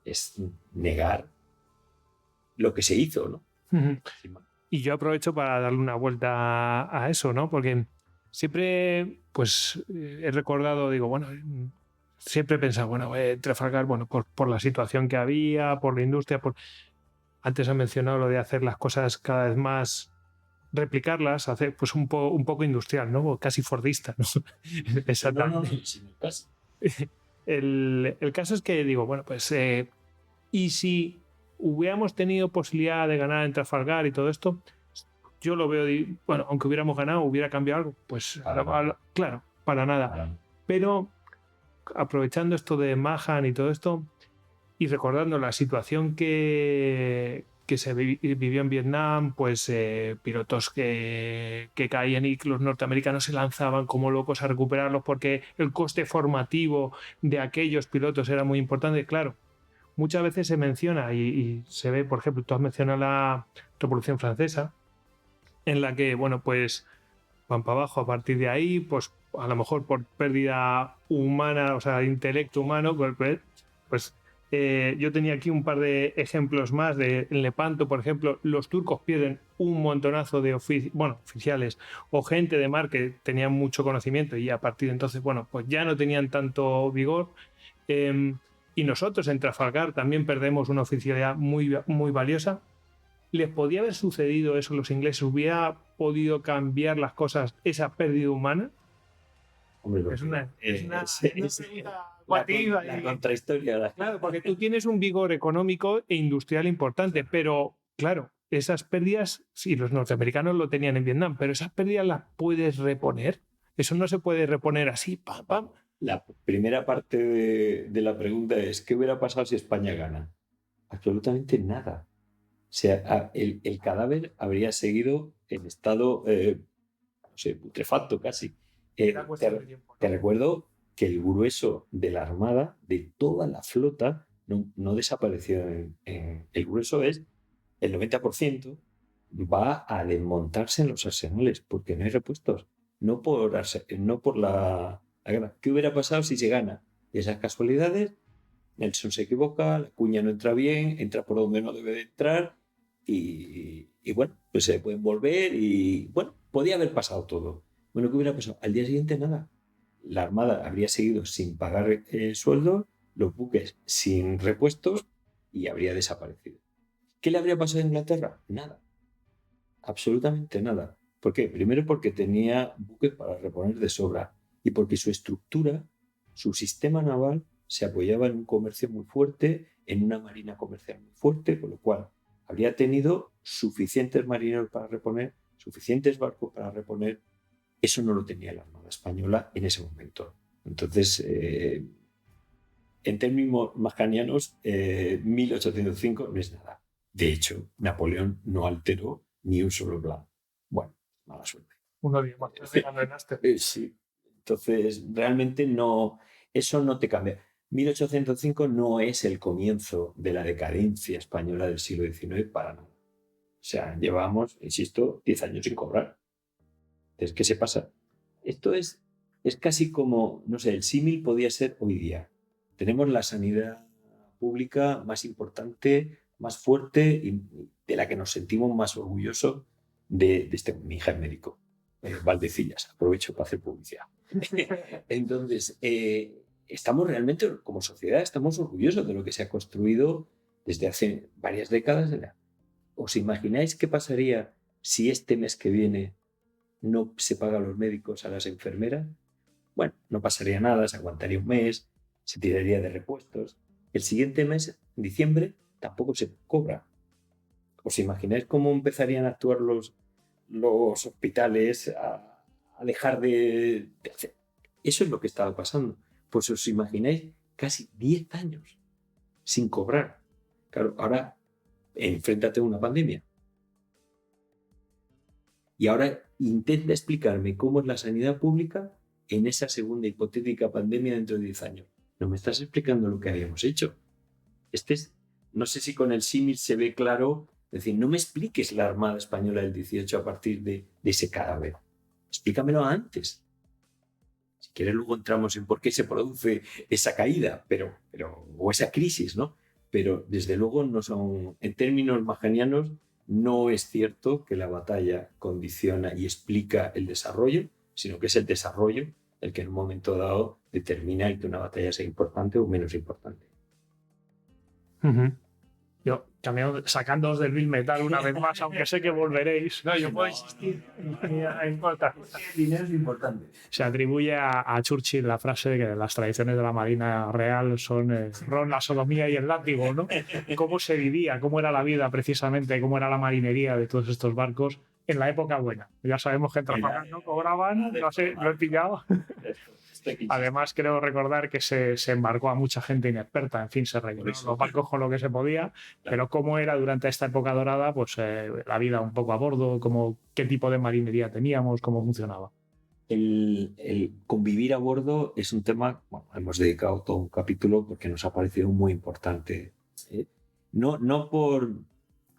Speaker 2: es negar lo que se hizo, ¿no?
Speaker 3: Uh-huh. Y yo aprovecho para darle una vuelta a eso, ¿no? Porque siempre, pues, he recordado, digo, bueno, siempre he pensado, bueno, Trafalgar, bueno, por la situación que había, por la industria, antes he mencionado lo de hacer las cosas cada vez más, replicarlas, hacer pues un poco industrial, ¿no? Casi fordista, ¿no? Exactamente. El caso es que digo, bueno, pues, y si hubiéramos tenido posibilidad de ganar en Trafalgar y todo esto, yo lo veo, bueno, aunque hubiéramos ganado, hubiera cambiado algo, pues claro, para nada. Pero aprovechando esto de Mahan y todo esto y recordando la situación que que se vivió en Vietnam, pues pilotos que caían y los norteamericanos se lanzaban como locos a recuperarlos porque el coste formativo de aquellos pilotos era muy importante. Claro, muchas veces se menciona y se ve, por ejemplo, tú has mencionado la Revolución Francesa, en la que, bueno, pues van para abajo a partir de ahí, pues a lo mejor por pérdida humana, o sea, intelecto humano, pues yo tenía aquí un par de ejemplos más. En Lepanto, por ejemplo, los turcos pierden un montonazo de oficiales o gente de mar que tenían mucho conocimiento y a partir de entonces, bueno, pues ya no tenían tanto vigor. Y nosotros en Trafalgar también perdemos una oficialidad muy, muy valiosa. ¿Les podía haber sucedido eso a los ingleses? ¿Hubiera podido cambiar las cosas esa pérdida humana?
Speaker 2: Hombre,
Speaker 3: Es una pregunta
Speaker 2: la contrahistoria.
Speaker 3: Claro, porque tú tienes un vigor económico e industrial importante, pero claro, esas pérdidas, sí, los norteamericanos lo tenían en Vietnam, pero esas pérdidas las puedes reponer. Eso no se puede reponer así, pam, pam.
Speaker 2: La primera parte de la pregunta es: ¿qué hubiera pasado si España gana? Absolutamente nada. O sea, el cadáver habría seguido en estado, no sé, putrefacto casi.
Speaker 3: Era cuestión de tiempo, ¿no?
Speaker 2: Te recuerdo que el grueso de la armada, de toda la flota, no desapareció. El grueso es el 90%, va a desmontarse en los arsenales porque no hay repuestos. No por la guerra. ¿Qué hubiera pasado si se gana? Esas casualidades, Nelson se equivoca, la cuña no entra bien, entra por donde no debe de entrar y bueno, pues se pueden volver y bueno, podía haber pasado todo. Bueno, ¿qué hubiera pasado? Al día siguiente nada. La armada habría seguido sin pagar sueldos, los buques sin repuestos y habría desaparecido. ¿Qué le habría pasado a Inglaterra? Nada. Absolutamente nada. ¿Por qué? Primero porque tenía buques para reponer de sobra y porque su estructura, su sistema naval, se apoyaba en un comercio muy fuerte, en una marina comercial muy fuerte, con lo cual habría tenido suficientes marineros para reponer, suficientes barcos para reponer. Eso no lo tenía la Armada Española en ese momento. Entonces, en términos majanianos, 1805 no es nada. De hecho, Napoleón no alteró ni un solo plan. Bueno, mala suerte.
Speaker 3: Uno día más.
Speaker 2: Sí. Entonces, realmente no, eso no te cambia. 1805 no es el comienzo de la decadencia española del siglo XIX para nada. O sea, llevamos, insisto, 10 años sin cobrar. Entonces, ¿qué se pasa? Esto es casi como, no sé, el símil podía ser hoy día. Tenemos la sanidad pública más importante, más fuerte y de la que nos sentimos más orgullosos de mi hija es médico, Valdecillas. Aprovecho para hacer publicidad. Entonces, estamos realmente, como sociedad, estamos orgullosos de lo que se ha construido desde hace varias décadas. ¿Os imagináis qué pasaría si este mes que viene no se paga a los médicos, a las enfermeras? Bueno, no pasaría nada, se aguantaría un mes, se tiraría de repuestos. El siguiente mes, en diciembre, tampoco se cobra. ¿Os imagináis cómo empezarían a actuar los hospitales a dejar de hacer? Eso es lo que estaba pasando. Pues os imagináis casi 10 años sin cobrar. Claro, ahora enfréntate a una pandemia. Y ahora intenta explicarme cómo es la sanidad pública en esa segunda hipotética pandemia dentro de 10 años. No me estás explicando lo que habíamos hecho. No sé si con el símil se ve claro. Es decir, no me expliques la Armada Española del 18 a partir de ese cadáver. Explícamelo antes. Si quieres luego entramos en por qué se produce esa caída, o esa crisis, ¿no? Pero desde luego no son, en términos majanianos, no es cierto que la batalla condiciona y explica el desarrollo, sino que es el desarrollo el que en un momento dado determina el que una batalla sea importante o menos importante.
Speaker 4: Yo, sacándoos del Bill Metal una vez más, aunque sé que volveréis.
Speaker 3: No, yo puedo insistir en cortar.
Speaker 2: Dinero es importante.
Speaker 4: Se atribuye a Churchill la frase de que las tradiciones de la Marina Real son ron, la sodomía y el látigo, ¿no? Cómo se vivía, cómo era la vida precisamente, cómo era la marinería de todos estos barcos en la época buena. Ya sabemos que en Trafalgar no cobraban, no sé, lo he pillado. Además, creo recordar que se embarcó a mucha gente inexperta. En fin, se rellenaron los barcos con lo que se podía. Pero cómo era durante esta época dorada, pues la vida un poco a bordo, qué tipo de marinería teníamos, cómo funcionaba.
Speaker 2: El convivir a bordo es un tema, bueno, hemos dedicado todo un capítulo porque nos ha parecido muy importante. No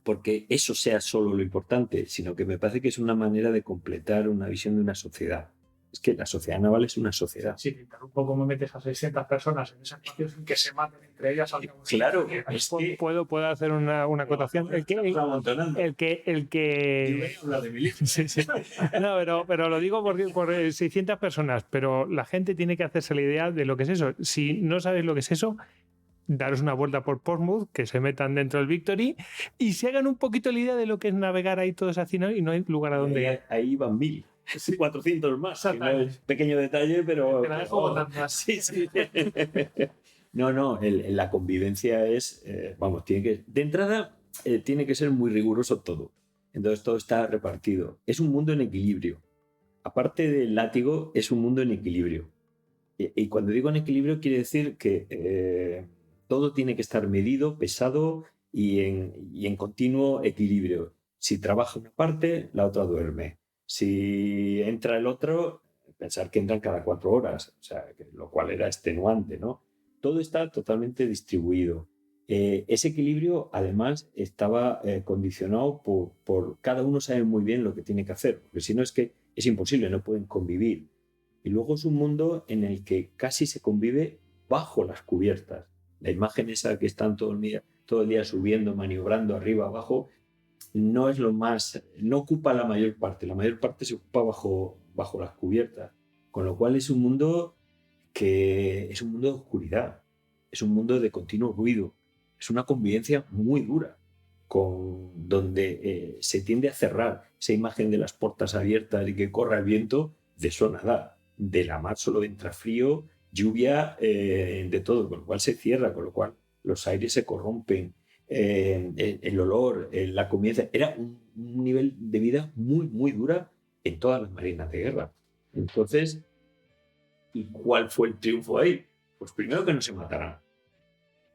Speaker 2: porque eso sea solo lo importante, sino que me parece que es una manera de completar una visión de una sociedad. Es que la sociedad naval es una sociedad.
Speaker 4: Sí, un poco me metes a 600 personas en ese espacio sin que se maten entre ellas.
Speaker 2: Claro, es que...
Speaker 3: ¿Puedo hacer una acotación? El que sí, sí. No, pero lo digo por 600 personas, pero la gente tiene que hacerse la idea de lo que es eso. Si no sabes lo que es eso, daros una vuelta por Portsmouth, que se metan dentro del Victory y se hagan un poquito la idea de lo que es navegar ahí todos así, ¿no? Y no hay lugar a donde ir.
Speaker 2: Ahí van 1000. 400 más. Que no es pequeño detalle, pero...
Speaker 4: Te la dejo votando.
Speaker 2: Sí. No, la convivencia es... vamos, de entrada tiene que ser muy riguroso todo. Entonces todo está repartido. Es un mundo en equilibrio. Aparte del látigo, es un mundo en equilibrio. Y cuando digo en equilibrio, quiere decir que todo tiene que estar medido, pesado y en continuo equilibrio. Si trabaja una parte, la otra duerme. Si entra el otro, pensar que entran cada 4 horas, o sea, lo cual era extenuante, ¿no? Todo está totalmente distribuido. Ese equilibrio, además, estaba condicionado por cada uno sabe muy bien lo que tiene que hacer, porque si no es que es imposible, no pueden convivir. Y luego es un mundo en el que casi se convive bajo las cubiertas. La imagen esa que están todo el día subiendo, maniobrando arriba, abajo, no es lo más, no ocupa la mayor parte se ocupa bajo las cubiertas, con lo cual es un mundo que es un mundo de oscuridad, es un mundo de continuo ruido, es una convivencia muy dura, donde se tiende a cerrar esa imagen de las puertas abiertas y que corra el viento, de eso nada, de la mar solo entra frío, lluvia, de todo, con lo cual se cierra, con lo cual los aires se corrompen. El olor, la comida, era un nivel de vida muy, muy dura en todas las marinas de guerra. Entonces, ¿y cuál fue el triunfo ahí? Pues primero que no se mataran,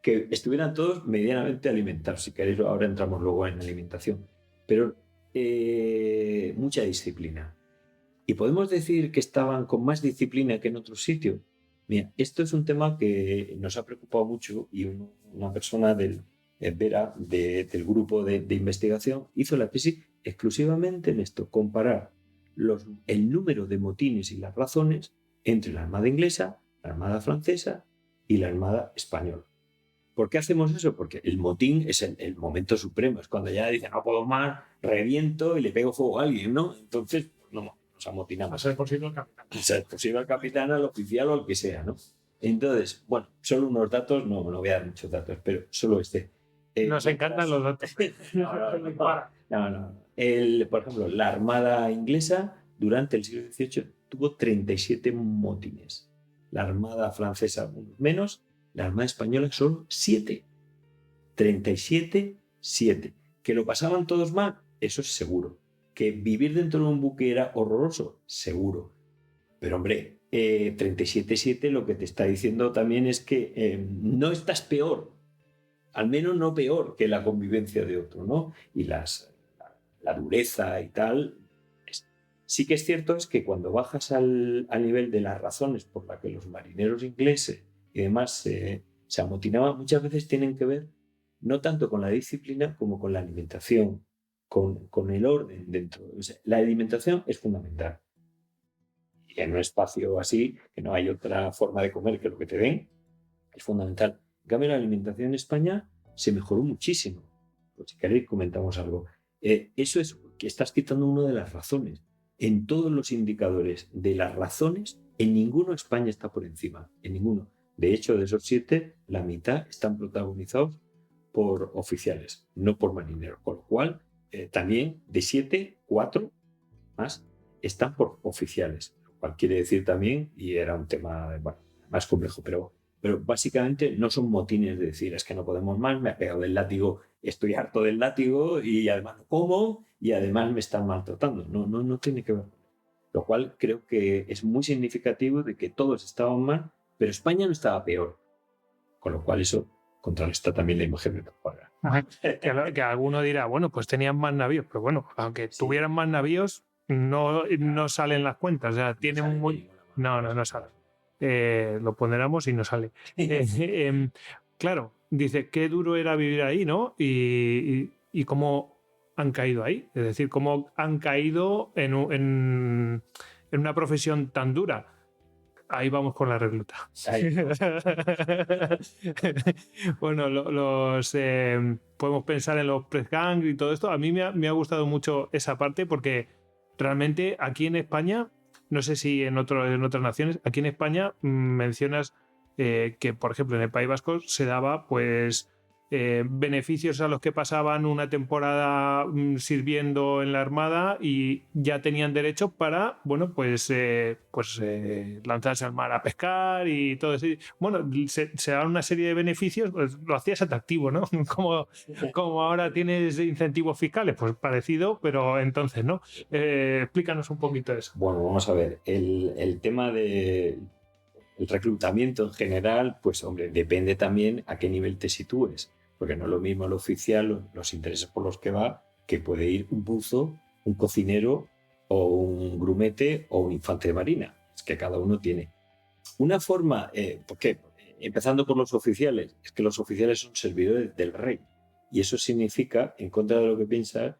Speaker 2: que estuvieran todos medianamente alimentados. Si queréis, ahora entramos luego en alimentación, pero mucha disciplina. Y podemos decir que estaban con más disciplina que en otros sitios. Mira, esto es un tema que nos ha preocupado mucho y una persona del grupo de investigación hizo la tesis exclusivamente en esto, comparar el número de motines y las razones entre la Armada inglesa, la Armada francesa y la Armada española. ¿Por qué hacemos eso? Porque el motín es el momento supremo, es cuando ya dicen no puedo más, reviento y le pego fuego a alguien, ¿no? Entonces, no, nos amotinamos.
Speaker 4: A ser posible al capitán.
Speaker 2: A ser posible al capitán, al oficial o al que sea, ¿no? Entonces, bueno, solo unos datos, no voy a dar muchos datos, pero solo este.
Speaker 3: Nos encantan los datos.
Speaker 2: No. Por ejemplo, la Armada inglesa durante el siglo XVIII tuvo 37 motines. La Armada francesa unos menos, la Armada española solo 7. 37, 7. ¿Que lo pasaban todos mal? Eso es seguro. ¿Que vivir dentro de un buque era horroroso? Seguro. Pero hombre, 37-7 lo que te está diciendo también es que no estás peor, al menos no peor que la convivencia de otro, ¿no? Y la dureza y tal. Sí que es cierto es que cuando bajas al nivel de las razones por las que los marineros ingleses y demás se amotinaban, muchas veces tienen que ver no tanto con la disciplina como con la alimentación, con el orden dentro. O sea, la alimentación es fundamental. Y en un espacio así, que no hay otra forma de comer que lo que te den, es fundamental. En cambio, la alimentación en España se mejoró muchísimo. Pues si queréis comentamos algo. Eso es que estás quitando una de las razones. En todos los indicadores de las razones, en ninguno España está por encima. En ninguno. De hecho, de esos 7, la mitad están protagonizados por oficiales, no por marineros. Con lo cual, también de 7, 4 más están por oficiales. Lo cual quiere decir también, y era un tema más complejo, pero básicamente no son motines de decir es que no podemos más, me ha pegado el látigo, estoy harto del látigo y además no como y además me están maltratando. No tiene que ver. Lo cual creo que es muy significativo de que todos estaban mal, pero España no estaba peor. Con lo cual eso contrarresta también la imagen de Trafalgar.
Speaker 3: Que alguno dirá, bueno, pues tenían más navíos, pero bueno, aunque
Speaker 2: Sí.
Speaker 3: tuvieran más navíos, no salen las cuentas. O sea, tienen muy... No sale. Lo ponderamos y no sale. Claro, dice, qué duro era vivir ahí, ¿no? Y cómo han caído ahí. Es decir, cómo han caído en una profesión tan dura. Ahí vamos con la recluta.
Speaker 2: Ahí.
Speaker 3: Bueno, podemos pensar en los press gang y todo esto. A mí me ha gustado mucho esa parte porque realmente aquí en España, no sé si en otras naciones, aquí en España mencionas que, por ejemplo, en el País Vasco se daba pues beneficios a los que pasaban una temporada sirviendo en la Armada y ya tenían derecho para, bueno, pues lanzarse al mar a pescar y todo eso. Bueno, se daban una serie de beneficios, pues, lo hacías atractivo, ¿no? Como ahora tienes incentivos fiscales, pues parecido, pero entonces, ¿no? Explícanos un poquito eso.
Speaker 2: Bueno, vamos a ver. El tema del reclutamiento en general, pues hombre, depende también a qué nivel te sitúes. Porque no es lo mismo el oficial, los intereses por los que va, que puede ir un buzo, un cocinero o un grumete o un infante de marina. Es que cada uno tiene. Una forma, ¿por qué? Empezando por los oficiales, es que los oficiales son servidores del rey. Y eso significa, en contra de lo que piensas,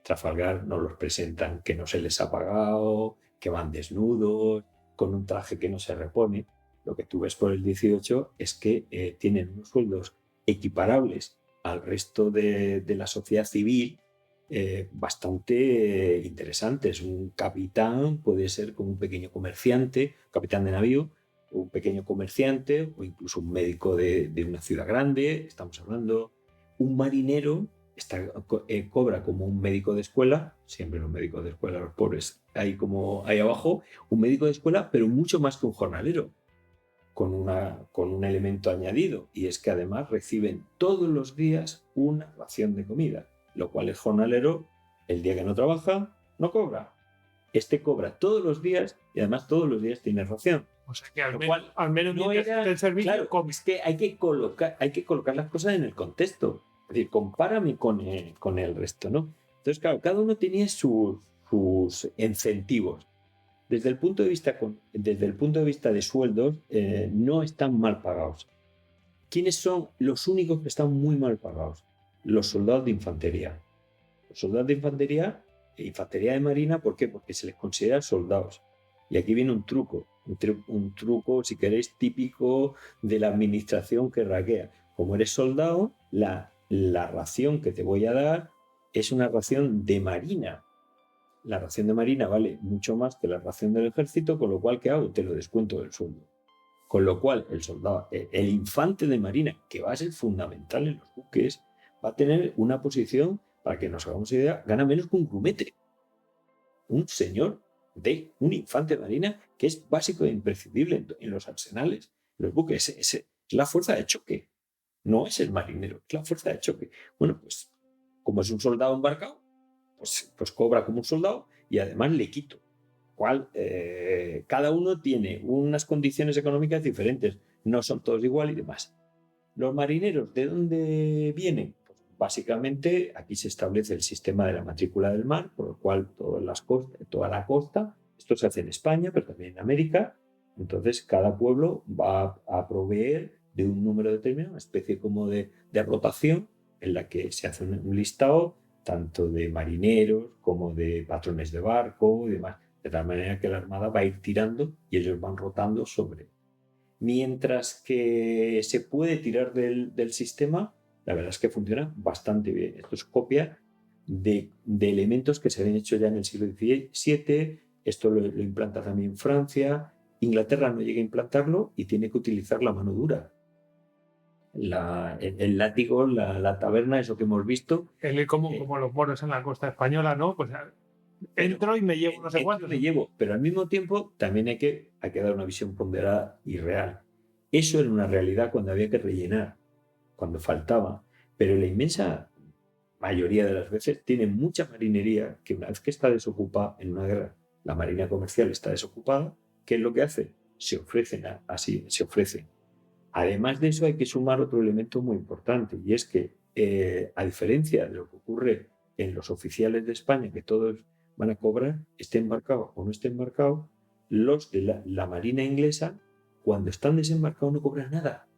Speaker 2: Trafalgar nos los presentan que no se les ha pagado, que van desnudos, con un traje que no se repone. Lo que tú ves por el 18 es que tienen unos sueldos equiparables al resto de la sociedad civil, bastante interesantes. Un capitán puede ser como un pequeño comerciante, capitán de navío, un pequeño comerciante o incluso un médico de una ciudad grande, estamos hablando. Un marinero cobra como un médico de escuela, siempre los médicos de escuela, los pobres, ahí abajo, un médico de escuela, pero mucho más que un jornalero, con un elemento añadido, y es que además reciben todos los días una ración de comida, lo cual el jornalero, el día que no trabaja, no cobra. Este cobra todos los días y además todos los días tiene ración.
Speaker 3: O sea que
Speaker 2: Lo cual
Speaker 3: al menos
Speaker 2: no
Speaker 3: mientras
Speaker 2: era,
Speaker 3: esté el servicio,
Speaker 2: claro,
Speaker 3: comes.
Speaker 2: es que hay que colocar las cosas en el contexto. Es decir, compárame con el resto, ¿no? Entonces, claro, cada uno tenía sus incentivos. Desde el punto de vista de sueldos, no están mal pagados. ¿Quiénes son los únicos que están muy mal pagados? Los soldados de infantería. Los soldados de infantería e infantería de marina, ¿por qué? Porque se les considera soldados. Y aquí viene un truco, un truco, si queréis, típico de la administración que raquea. Como eres soldado, la ración que te voy a dar es una ración de marina. La ración de marina vale mucho más que la ración del ejército, con lo cual, ¿qué hago? Te lo descuento del sueldo. Con lo cual, el soldado, el infante de marina, que va a ser fundamental en los buques, va a tener una posición, para que nos hagamos idea, gana menos que un grumete. Un señor un infante de marina que es básico e imprescindible en los arsenales, en los buques. Es la fuerza de choque. No es el marinero, es la fuerza de choque. Bueno, pues como es un soldado embarcado, pues cobra como un soldado y además le quito. Cada uno tiene unas condiciones económicas diferentes, no son todos igual y demás. Los marineros, ¿de dónde vienen? Pues básicamente aquí se establece el sistema de la matrícula del mar, por lo cual toda la costa, esto se hace en España, pero también en América, entonces cada pueblo va a proveer de un número determinado, una especie como de rotación en la que se hace un listado tanto de marineros como de patrones de barco y demás, de tal manera que la Armada va a ir tirando y ellos van rotando sobre. Mientras que se puede tirar del sistema, la verdad es que funciona bastante bien. Esto es copia de elementos que se habían hecho ya en el siglo XVII, esto lo implanta también Francia, Inglaterra no llega a implantarlo y tiene que utilizar la mano dura. El látigo, la taberna, eso que hemos visto.
Speaker 3: Como los moros en la costa española, ¿no? Pues entro y me llevo no sé cuánto.
Speaker 2: Pero al mismo tiempo también hay que dar una visión ponderada y real. Eso era una realidad cuando había que rellenar, cuando faltaba. Pero la inmensa mayoría de las veces tiene mucha marinería que una vez que está desocupada en una guerra, la marina comercial está desocupada, ¿qué es lo que hace? Se ofrecen se ofrecen. Además de eso hay que sumar otro elemento muy importante, y es que a diferencia de lo que ocurre en los oficiales de España, que todos van a cobrar, esté embarcado o no esté embarcado, los de la marina inglesa, cuando están desembarcados no cobran nada,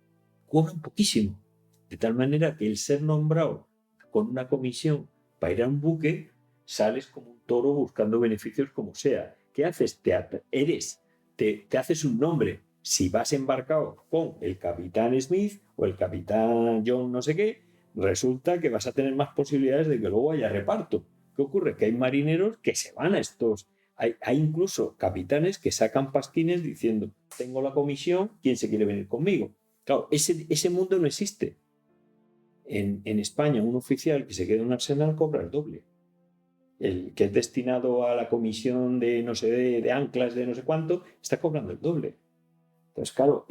Speaker 2: cobran poquísimo. De tal manera que el ser nombrado con una comisión para ir a un buque, sales como un toro buscando beneficios como sea. ¿Qué haces? Te haces un nombre. Si vas embarcado con el capitán Smith o el capitán John no sé qué, resulta que vas a tener más posibilidades de que luego haya reparto. ¿Qué ocurre? Que hay marineros que se van a estos. Hay incluso capitanes que sacan pasquines diciendo, tengo la comisión, ¿quién se quiere venir conmigo? Claro, ese mundo no existe. En España, un oficial que se queda en un arsenal cobra el doble. El que es destinado a la comisión de no sé, de anclas, de no sé cuánto, está cobrando el doble. Entonces, claro,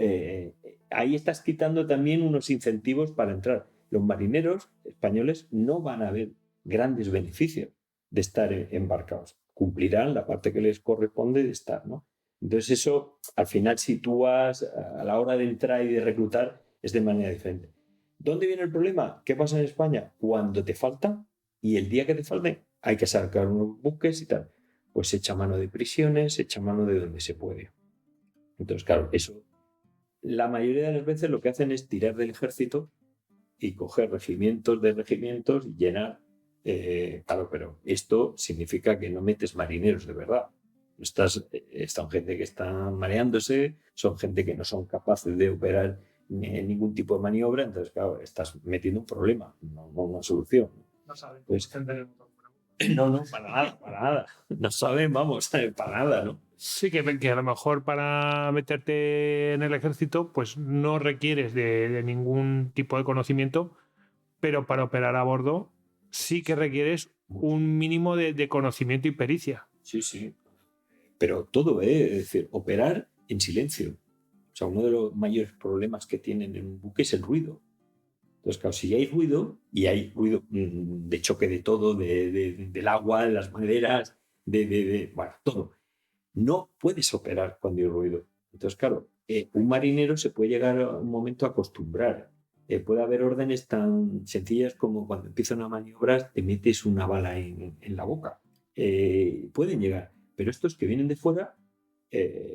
Speaker 2: ahí estás quitando también unos incentivos para entrar. Los marineros españoles no van a ver grandes beneficios de estar embarcados. Cumplirán la parte que les corresponde de estar, ¿no? Entonces eso, al final, sitúas a la hora de entrar y de reclutar, es de manera diferente. ¿Dónde viene el problema? ¿Qué pasa en España? Cuando te falta y el día que te falte hay que sacar unos buques y tal. Pues se echa mano de prisiones, se echa mano de donde se puede. Entonces, claro, eso, la mayoría de las veces lo que hacen es tirar del ejército y coger regimientos de regimientos y llenar. Claro, pero esto significa que no metes marineros de verdad. Están gente que está mareándose, son gente que no son capaces de operar ningún tipo de maniobra, entonces, claro, estás metiendo un problema, no una solución.
Speaker 4: No saben
Speaker 2: Pues,
Speaker 4: cómo encender el motor.
Speaker 2: no, para nada, para nada. No saben, vamos, para nada, ¿no?
Speaker 3: Sí, que a lo mejor para meterte en el ejército, pues no requieres de ningún tipo de conocimiento, pero para operar a bordo sí que requieres un mínimo de conocimiento y pericia.
Speaker 2: Sí, sí. Pero todo, es decir, operar en silencio. O sea, uno de los mayores problemas que tienen en un buque es el ruido. Entonces, claro, si hay ruido, y hay ruido de choque de todo, del agua, de las maderas, bueno, todo, no puedes operar cuando hay ruido. Entonces, claro, un marinero se puede llegar a un momento a acostumbrar. Puede haber órdenes tan sencillas como cuando empieza una maniobra te metes una bala en la boca. Pueden llegar, pero estos que vienen de fuera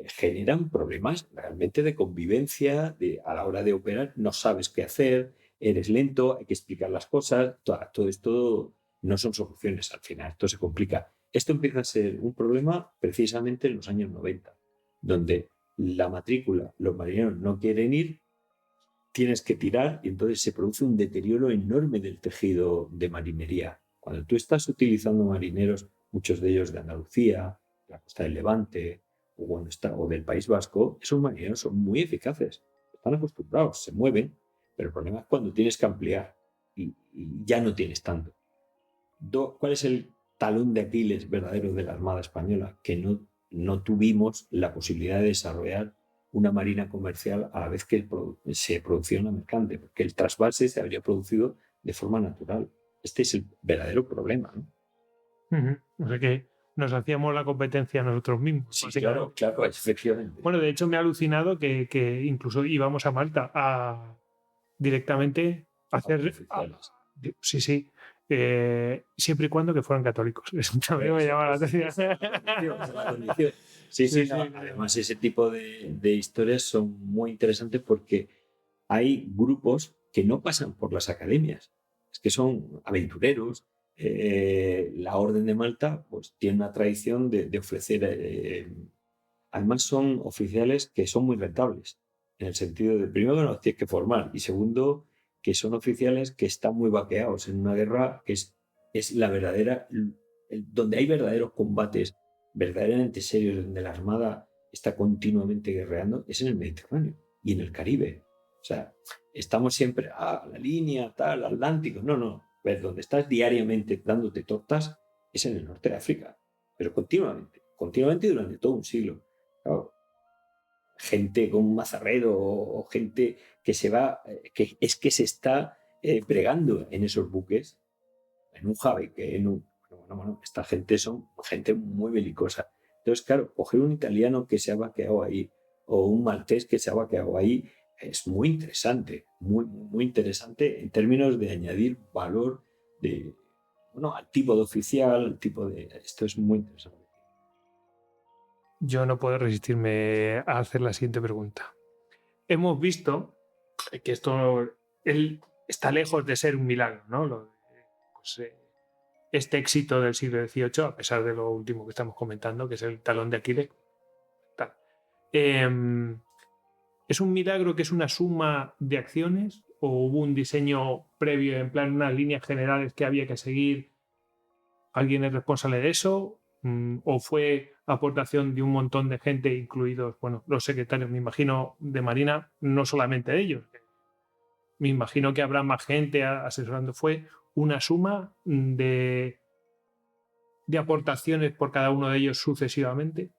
Speaker 2: generan problemas realmente de convivencia, a la hora de operar no sabes qué hacer, eres lento, hay que explicar las cosas, todo esto no son soluciones al final, esto se complica. Esto empieza a ser un problema precisamente en los años 90, donde la matrícula, los marineros no quieren ir, tienes que tirar y entonces se produce un deterioro enorme del tejido de marinería. Cuando tú estás utilizando marineros, muchos de ellos de Andalucía, la costa del Levante o del País Vasco, esos marineros son muy eficaces, están acostumbrados, se mueven, pero el problema es cuando tienes que ampliar y ya no tienes tanto. ¿Cuál es el talón de Aquiles verdadero de la Armada Española? Que no tuvimos la posibilidad de desarrollar una marina comercial a la vez que se producía una mercante, porque el trasvase se habría producido de forma natural. Este es el verdadero problema, ¿no?
Speaker 3: O sea que nos hacíamos la competencia nosotros mismos.
Speaker 2: Sí, claro, efectivamente.
Speaker 3: Bueno, de hecho me ha alucinado que incluso íbamos a Malta directamente a hacer... Sí, sí. Siempre y cuando que fueran católicos. Eso también me llama la atención.
Speaker 2: Sí, no. Además, ese tipo de historias son muy interesantes porque hay grupos que no pasan por las academias, es que son aventureros. La Orden de Malta pues tiene una tradición de ofrecer, además son oficiales que son muy rentables, en el sentido de, primero, que los tienes que formar, y segundo, que son oficiales que están muy vaqueados en una guerra que es la verdadera, donde hay verdaderos combates verdaderamente serios, donde la Armada está continuamente guerreando, es en el Mediterráneo y en el Caribe. O sea, estamos siempre a la línea, tal, Atlántico. No. Ver, donde estás diariamente dándote tortas es en el norte de África, pero continuamente durante todo un siglo. Claro, gente con un mazarrero o gente que se va, que se está pregando en esos buques, en un Javeque, bueno, esta gente son gente muy belicosa. Entonces, claro, coger un italiano que se ha vaqueado ahí o un maltés que se ha vaqueado ahí es muy interesante, muy interesante en términos de añadir valor de, bueno, al tipo de oficial, al tipo de... Esto es muy interesante.
Speaker 3: Yo no puedo resistirme a hacer la siguiente pregunta. Hemos visto que esto está lejos de ser un milagro, ¿no? Pues, este éxito del siglo XVIII, a pesar de lo último que estamos comentando, que es el talón de Aquiles. Tal. ¿Es un milagro que es una suma de acciones o hubo un diseño previo, en plan unas líneas generales que había que seguir? ¿Alguien es responsable de eso? ¿O fue aportación de un montón de gente, incluidos, bueno, los secretarios, me imagino, de Marina, no solamente ellos? Me imagino que habrá más gente asesorando. ¿Fue una suma de aportaciones por cada uno de ellos sucesivamente?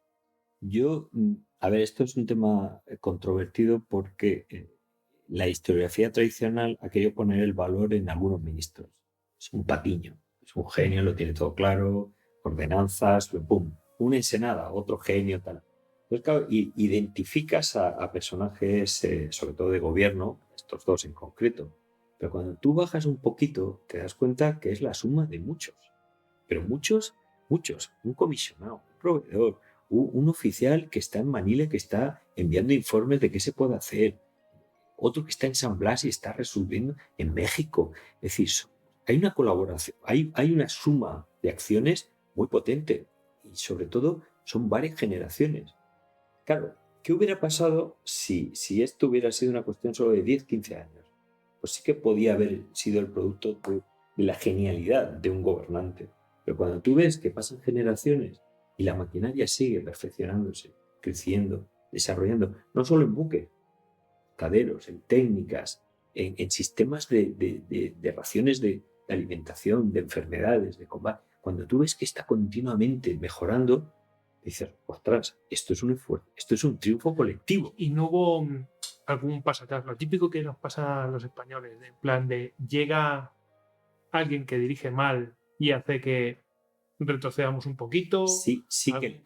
Speaker 2: Yo, a ver, esto es un tema controvertido porque la historiografía tradicional ha querido poner el valor en algunos ministros. Es un patiño, es un genio, lo tiene todo claro, ordenanzas, pum, una ensenada, otro genio, tal. Entonces, claro, identificas a personajes, sobre todo de gobierno, estos dos en concreto, pero cuando tú bajas un poquito, te das cuenta que es la suma de muchos, pero muchos, muchos, un comisionado, un proveedor, un oficial que está en Manila, que está enviando informes de qué se puede hacer, otro que está en San Blas y está resolviendo en México. Es decir, hay una colaboración, hay una suma de acciones muy potente y sobre todo son varias generaciones. Claro, ¿qué hubiera pasado si esto hubiera sido una cuestión solo de 10, 15 años? Pues sí que podía haber sido el producto de la genialidad de un gobernante. Pero cuando tú ves que pasan generaciones y la maquinaria sigue perfeccionándose, creciendo, desarrollando, no solo en buques, caderos, en técnicas, en sistemas de raciones de alimentación, de enfermedades, de combate. Cuando tú ves que está continuamente mejorando, dices, ostras, esto es un esfuerzo, esto es un triunfo colectivo.
Speaker 3: Y no hubo algún paso atrás, lo típico que nos pasa a los españoles, en plan de llega alguien que dirige mal y hace que retrocedamos un poquito.
Speaker 2: Sí que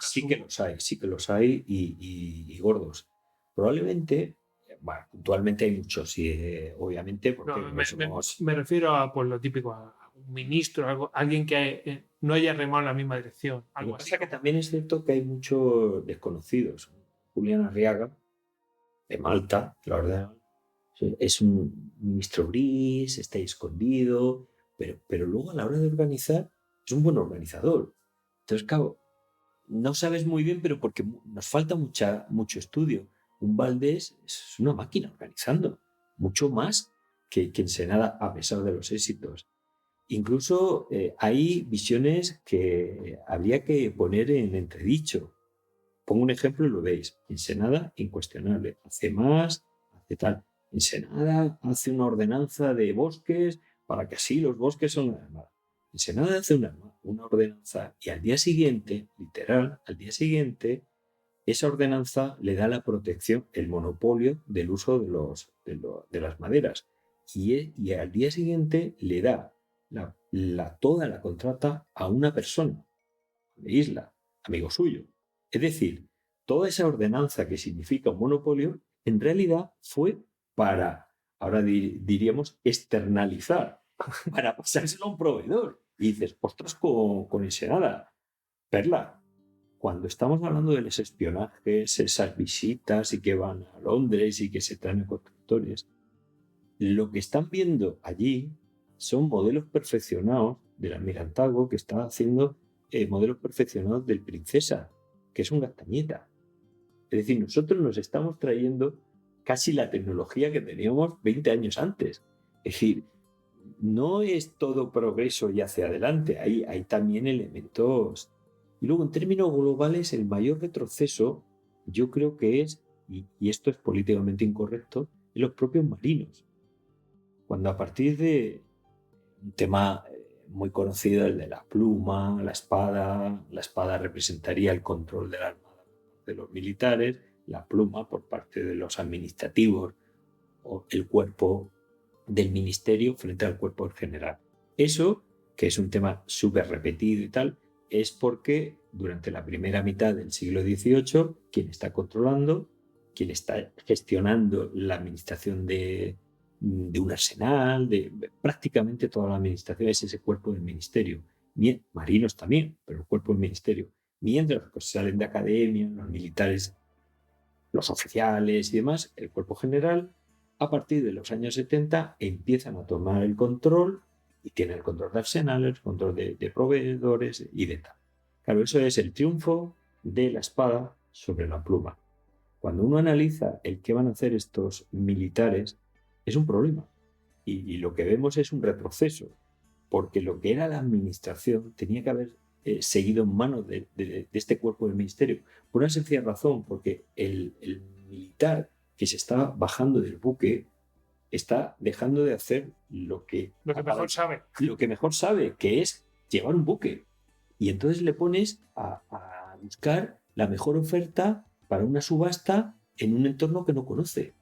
Speaker 2: los hay y gordos. Probablemente, bueno, puntualmente hay muchos, y obviamente, porque
Speaker 3: No,
Speaker 2: no somos...
Speaker 3: me refiero a pues, lo típico, a un ministro, alguien que no haya remado en la misma dirección.
Speaker 2: Lo
Speaker 3: Algo
Speaker 2: que
Speaker 3: así.
Speaker 2: pasa es que también es cierto que hay muchos desconocidos. Julián Arriaga, de Malta, la verdad, es un ministro gris, está ahí escondido, pero luego a la hora de organizar es un buen organizador. Entonces, claro, no sabes muy bien, pero porque nos falta mucho estudio. Un Valdés es una máquina organizando, mucho más que Ensenada, a pesar de los éxitos. Incluso hay visiones que habría que poner en entredicho. Pongo un ejemplo y lo veis. Ensenada, incuestionable. Hace más, hace tal. Ensenada hace una ordenanza de bosques para que así los bosques son la armada. Ensenada hace una ordenanza y al día siguiente, literal, al día siguiente, esa ordenanza le da la protección, el monopolio del uso de las maderas. Y al día siguiente le da toda la contrata a una persona de isla, amigo suyo. Es decir, toda esa ordenanza que significa un monopolio, en realidad fue para, ahora diríamos, externalizar, para pasárselo a un proveedor. Y dices, ostras, con Ensenada, Perla, cuando estamos hablando de los espionajes, esas visitas y que van a Londres y que se traen a constructores, lo que están viendo allí son modelos perfeccionados del almirantazgo que está haciendo modelos perfeccionados del Princesa, que es un Gastañeta. Es decir, nosotros nos estamos trayendo casi la tecnología que teníamos 20 años antes. Es decir, no es todo progreso y hacia adelante, hay también elementos. Y luego, en términos globales, el mayor retroceso, yo creo que es, y esto es políticamente incorrecto, en los propios marinos. Cuando a partir de un tema muy conocido, el de la pluma, la espada representaría el control de la armada de los militares, la pluma por parte de los administrativos o el cuerpo del ministerio frente al cuerpo general. Eso, que es un tema súper repetido y tal, es porque durante la primera mitad del siglo XVIII, quien está controlando, quien está gestionando la administración de un arsenal, de prácticamente toda la administración, es ese cuerpo del ministerio. Marinos también, pero el cuerpo del ministerio. Mientras los que salen de academia, los militares, los oficiales y demás, el cuerpo general, a partir de los años 70 empiezan a tomar el control y tienen el control de arsenales, el control de proveedores y de tal. Claro, eso es el triunfo de la espada sobre la pluma. Cuando uno analiza el que van a hacer estos militares, es un problema. Y lo que vemos es un retroceso, porque lo que era la administración tenía que haber seguido en manos de este cuerpo del ministerio. Por una sencilla razón, porque el militar que se está bajando del buque está dejando de hacer lo que
Speaker 3: mejor sabe.
Speaker 2: Lo que mejor sabe, que es llevar un buque. Y entonces le pones a buscar la mejor oferta para una subasta en un entorno que no conoce.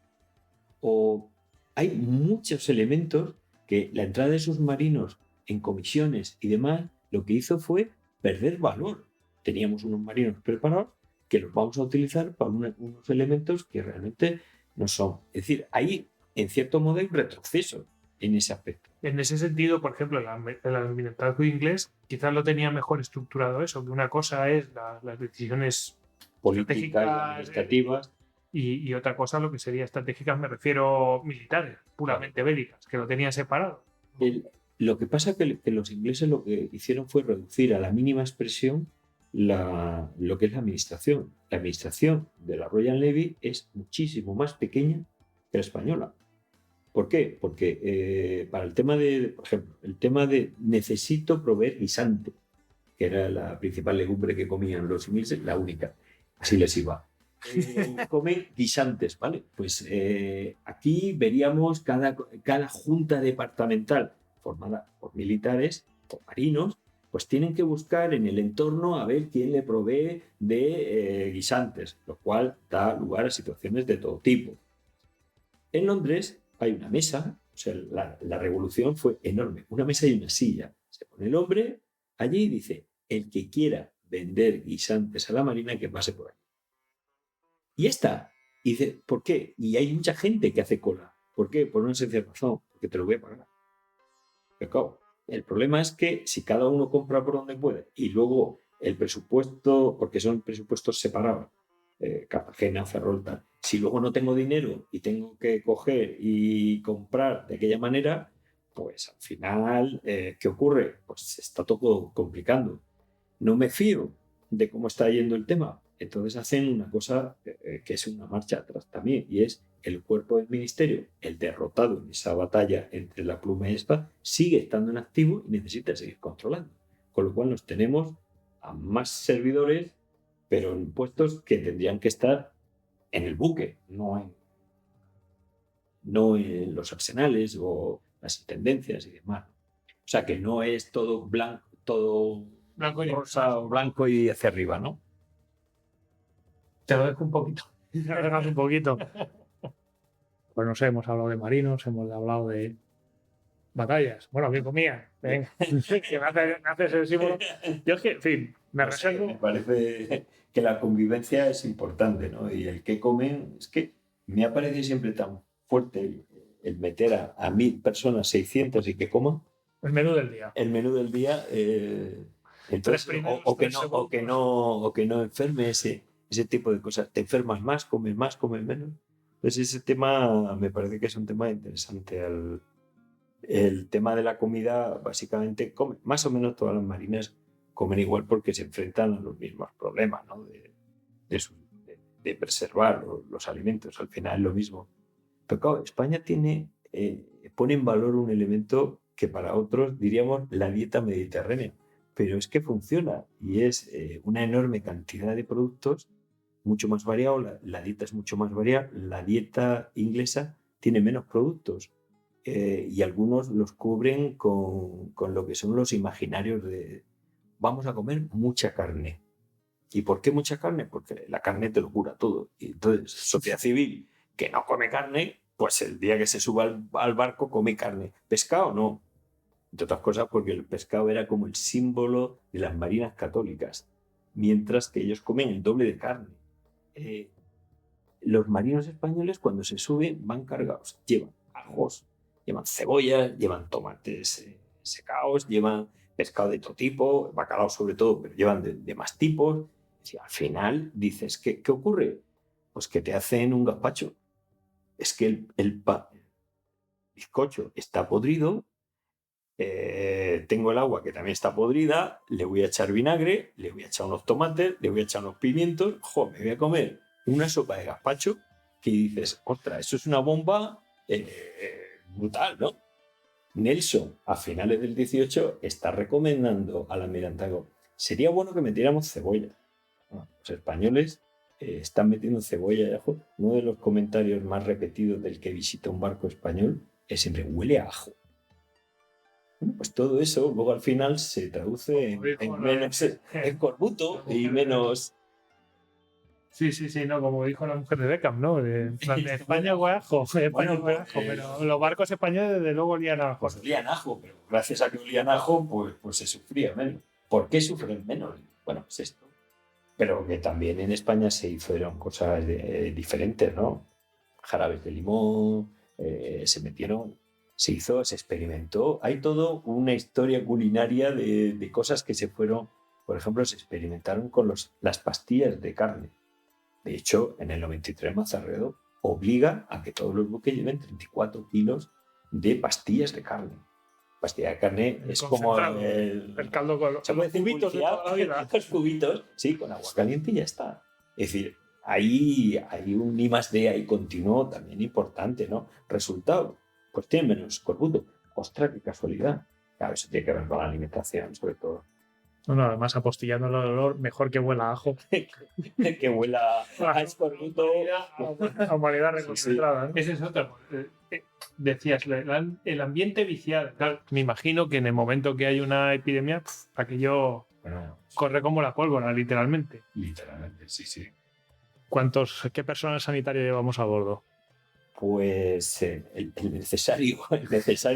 Speaker 2: O hay muchos elementos que la entrada de submarinos en comisiones y demás, lo que hizo fue perder valor. Teníamos unos marinos preparados que los vamos a utilizar para unos elementos que realmente no son. Es decir, hay, en cierto modo, hay un retroceso en ese aspecto.
Speaker 3: En ese sentido, por ejemplo, el almirantazgo inglés quizás lo tenía mejor estructurado eso, que una cosa es las decisiones
Speaker 2: Políticas y administrativas.
Speaker 3: Y otra cosa lo que sería estratégicas, me refiero militares, puramente bélicas, que lo tenían separado.
Speaker 2: Lo que pasa es que los ingleses lo que hicieron fue reducir a la mínima expresión lo que es la administración. La administración de la Royal Navy es muchísimo más pequeña que la española. ¿Por qué? Porque para el tema por ejemplo, el tema de necesito proveer guisante, que era la principal legumbre que comían los ingleses, la única, así les iba. Comen guisantes, ¿vale? Pues aquí veríamos cada junta departamental formada por militares, por marinos, pues tienen que buscar en el entorno a ver quién le provee de guisantes, lo cual da lugar a situaciones de todo tipo. En Londres hay una mesa, o sea, la revolución fue enorme, una mesa y una silla. Se pone el hombre allí y dice, el que quiera vender guisantes a la marina, que pase por ahí. Y ya está. Y dice, ¿por qué? Y hay mucha gente que hace cola. ¿Por qué? Por una sencilla razón, porque te lo voy a pagar. Pero claro, el problema es que si cada uno compra por donde puede y luego el presupuesto, porque son presupuestos separados, Cartagena, Ferrol, tal, si luego no tengo dinero y tengo que coger y comprar de aquella manera, pues al final, ¿qué ocurre? Pues se está todo complicando. No me fío de cómo está yendo el tema. Entonces hacen una cosa que es una marcha atrás también, y es el cuerpo del ministerio, el derrotado en esa batalla entre la pluma y la espada, sigue estando en activo y necesita seguir controlando. Con lo cual nos tenemos a más servidores, pero en puestos que tendrían que estar en el buque, no en los arsenales o las intendencias y demás. O sea que no es todo blanco y rosa o blanco y hacia arriba, ¿no?
Speaker 3: Te lo dejo un poquito.
Speaker 4: Te lo dejas un poquito. Pues no sé, hemos hablado de marinos, hemos hablado de batallas. Bueno, ¿qué comía? Venga, que me haces el símbolo. Yo es que, en fin, me reservo.
Speaker 2: Me parece que la convivencia es importante, ¿no? Y el que comen, es que me ha parecido siempre tan fuerte el meter a 1000 personas, 600 y que coman.
Speaker 4: El menú del día.
Speaker 2: El menú del día. Entonces, o que no enferme ese tipo de cosas. Te enfermas más, comes menos. Entonces ese tema me parece que es un tema interesante. El tema de la comida, básicamente, más o menos todas las marinas comen igual porque se enfrentan a los mismos problemas, ¿no? de preservar los alimentos. Al final es lo mismo. Pero claro, España pone en valor un elemento que para otros diríamos la dieta mediterránea. Pero es que funciona y es una enorme cantidad de productos, mucho más variado, la dieta es mucho más variada, la dieta inglesa tiene menos productos y algunos los cubren con lo que son los imaginarios de vamos a comer mucha carne. ¿Y por qué mucha carne? Porque la carne te lo cura todo. Y entonces, sociedad civil que no come carne, pues el día que se suba al barco come carne. Pescado no. Entre otras cosas porque el pescado era como el símbolo de las marinas católicas, mientras que ellos comen el doble de carne. Los marinos españoles cuando se suben van cargados, llevan ajos, llevan cebollas, llevan tomates secados, llevan pescado de todo tipo, bacalao sobre todo, pero llevan de más tipos. Y al final dices, ¿qué ocurre? Pues que te hacen un gazpacho. Es que el bizcocho está podrido, tengo el agua que también está podrida, le voy a echar vinagre, le voy a echar unos tomates, le voy a echar unos pimientos, me voy a comer una sopa de gazpacho que dices, ostras, eso es una bomba brutal, ¿no? Nelson, a finales del 18, está recomendando al almirantazgo, sería bueno que metiéramos cebolla. Bueno, los españoles están metiendo cebolla y ajo. Uno de los comentarios más repetidos del que visita un barco español es siempre, huele a ajo. Bueno, pues todo eso luego al final se traduce en menos escorbuto y menos...
Speaker 3: Sí, no, como dijo la mujer de Beckham, ¿no? En España guajo,
Speaker 2: Bueno,
Speaker 3: pero los barcos españoles desde luego olían a ajo.
Speaker 2: Pues olían ajo, pero gracias a que olían ajo, pues se sufría menos. ¿Por qué sufren menos? Bueno, es esto. Pero que también en España se hicieron cosas diferentes, ¿no? Jarabes de limón, se experimentó. Hay todo una historia culinaria de cosas que se fueron, por ejemplo, se experimentaron con las pastillas de carne. De hecho, en el 93 Mazarredo obliga a que todos los buques lleven 34 kilos de pastillas de carne. Pastilla de carne es como
Speaker 3: el caldo con los
Speaker 2: cubitos de toda la vida. Los cubitos, sí, con agua caliente y ya está. Es decir, ahí hay un I+D ahí continuo también importante, ¿no? Resultado, pues tiene menos escorbuto. ¡Ostras, qué casualidad! Claro, eso tiene que ver con la alimentación, sobre todo.
Speaker 4: No, además apostillando el olor, mejor que huela a ajo.
Speaker 2: Que huela a escorbuto.
Speaker 4: A humanidad reconcentrada, ¿no?
Speaker 3: Ese es otro. Decías, el ambiente viciado. Claro, me imagino que en el momento que hay una epidemia, aquello corre como la pólvora, literalmente.
Speaker 2: Literalmente, sí.
Speaker 4: ¿Qué personal sanitario llevamos a bordo?
Speaker 2: Pues el necesario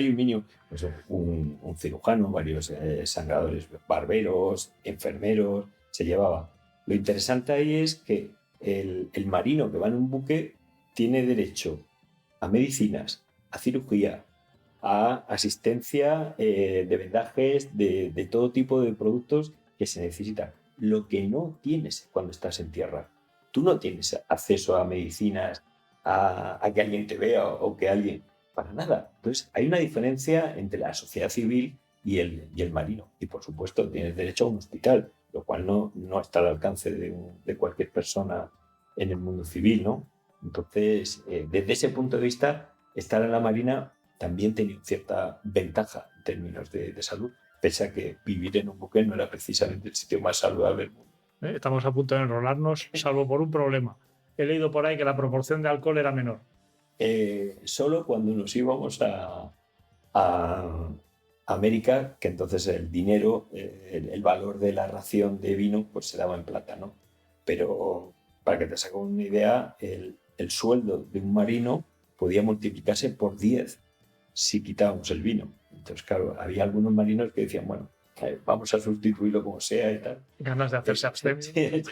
Speaker 2: y mínimo. Pues un cirujano, varios sangradores, barberos, enfermeros, se llevaba. Lo interesante ahí es que el marino que va en un buque tiene derecho a medicinas, a cirugía, a asistencia de vendajes, de todo tipo de productos que se necesitan. Lo que no tienes cuando estás en tierra. Tú no tienes acceso a medicinas, a que alguien te vea o que alguien... Para nada. Entonces, hay una diferencia entre la sociedad civil y el marino. Y, por supuesto, tienes derecho a un hospital, lo cual no está al alcance de cualquier persona en el mundo civil, ¿no? Entonces, desde ese punto de vista, estar en la Marina también tenía cierta ventaja en términos de salud, pese a que vivir en un buque no era precisamente el sitio más saludable del mundo.
Speaker 4: Estamos a punto de enrolarnos, salvo por un problema. He leído por ahí que la proporción de alcohol era menor.
Speaker 2: Solo cuando nos íbamos a América, que entonces el dinero, el valor de la ración de vino, pues se daba en plata, ¿no? Pero para que te saques una idea, el sueldo de un marino podía multiplicarse por 10 si quitábamos el vino. Entonces, claro, había algunos marinos que decían, bueno, vamos a sustituirlo como sea y tal.
Speaker 4: Ganas de hacerse abstemio.
Speaker 2: Sí,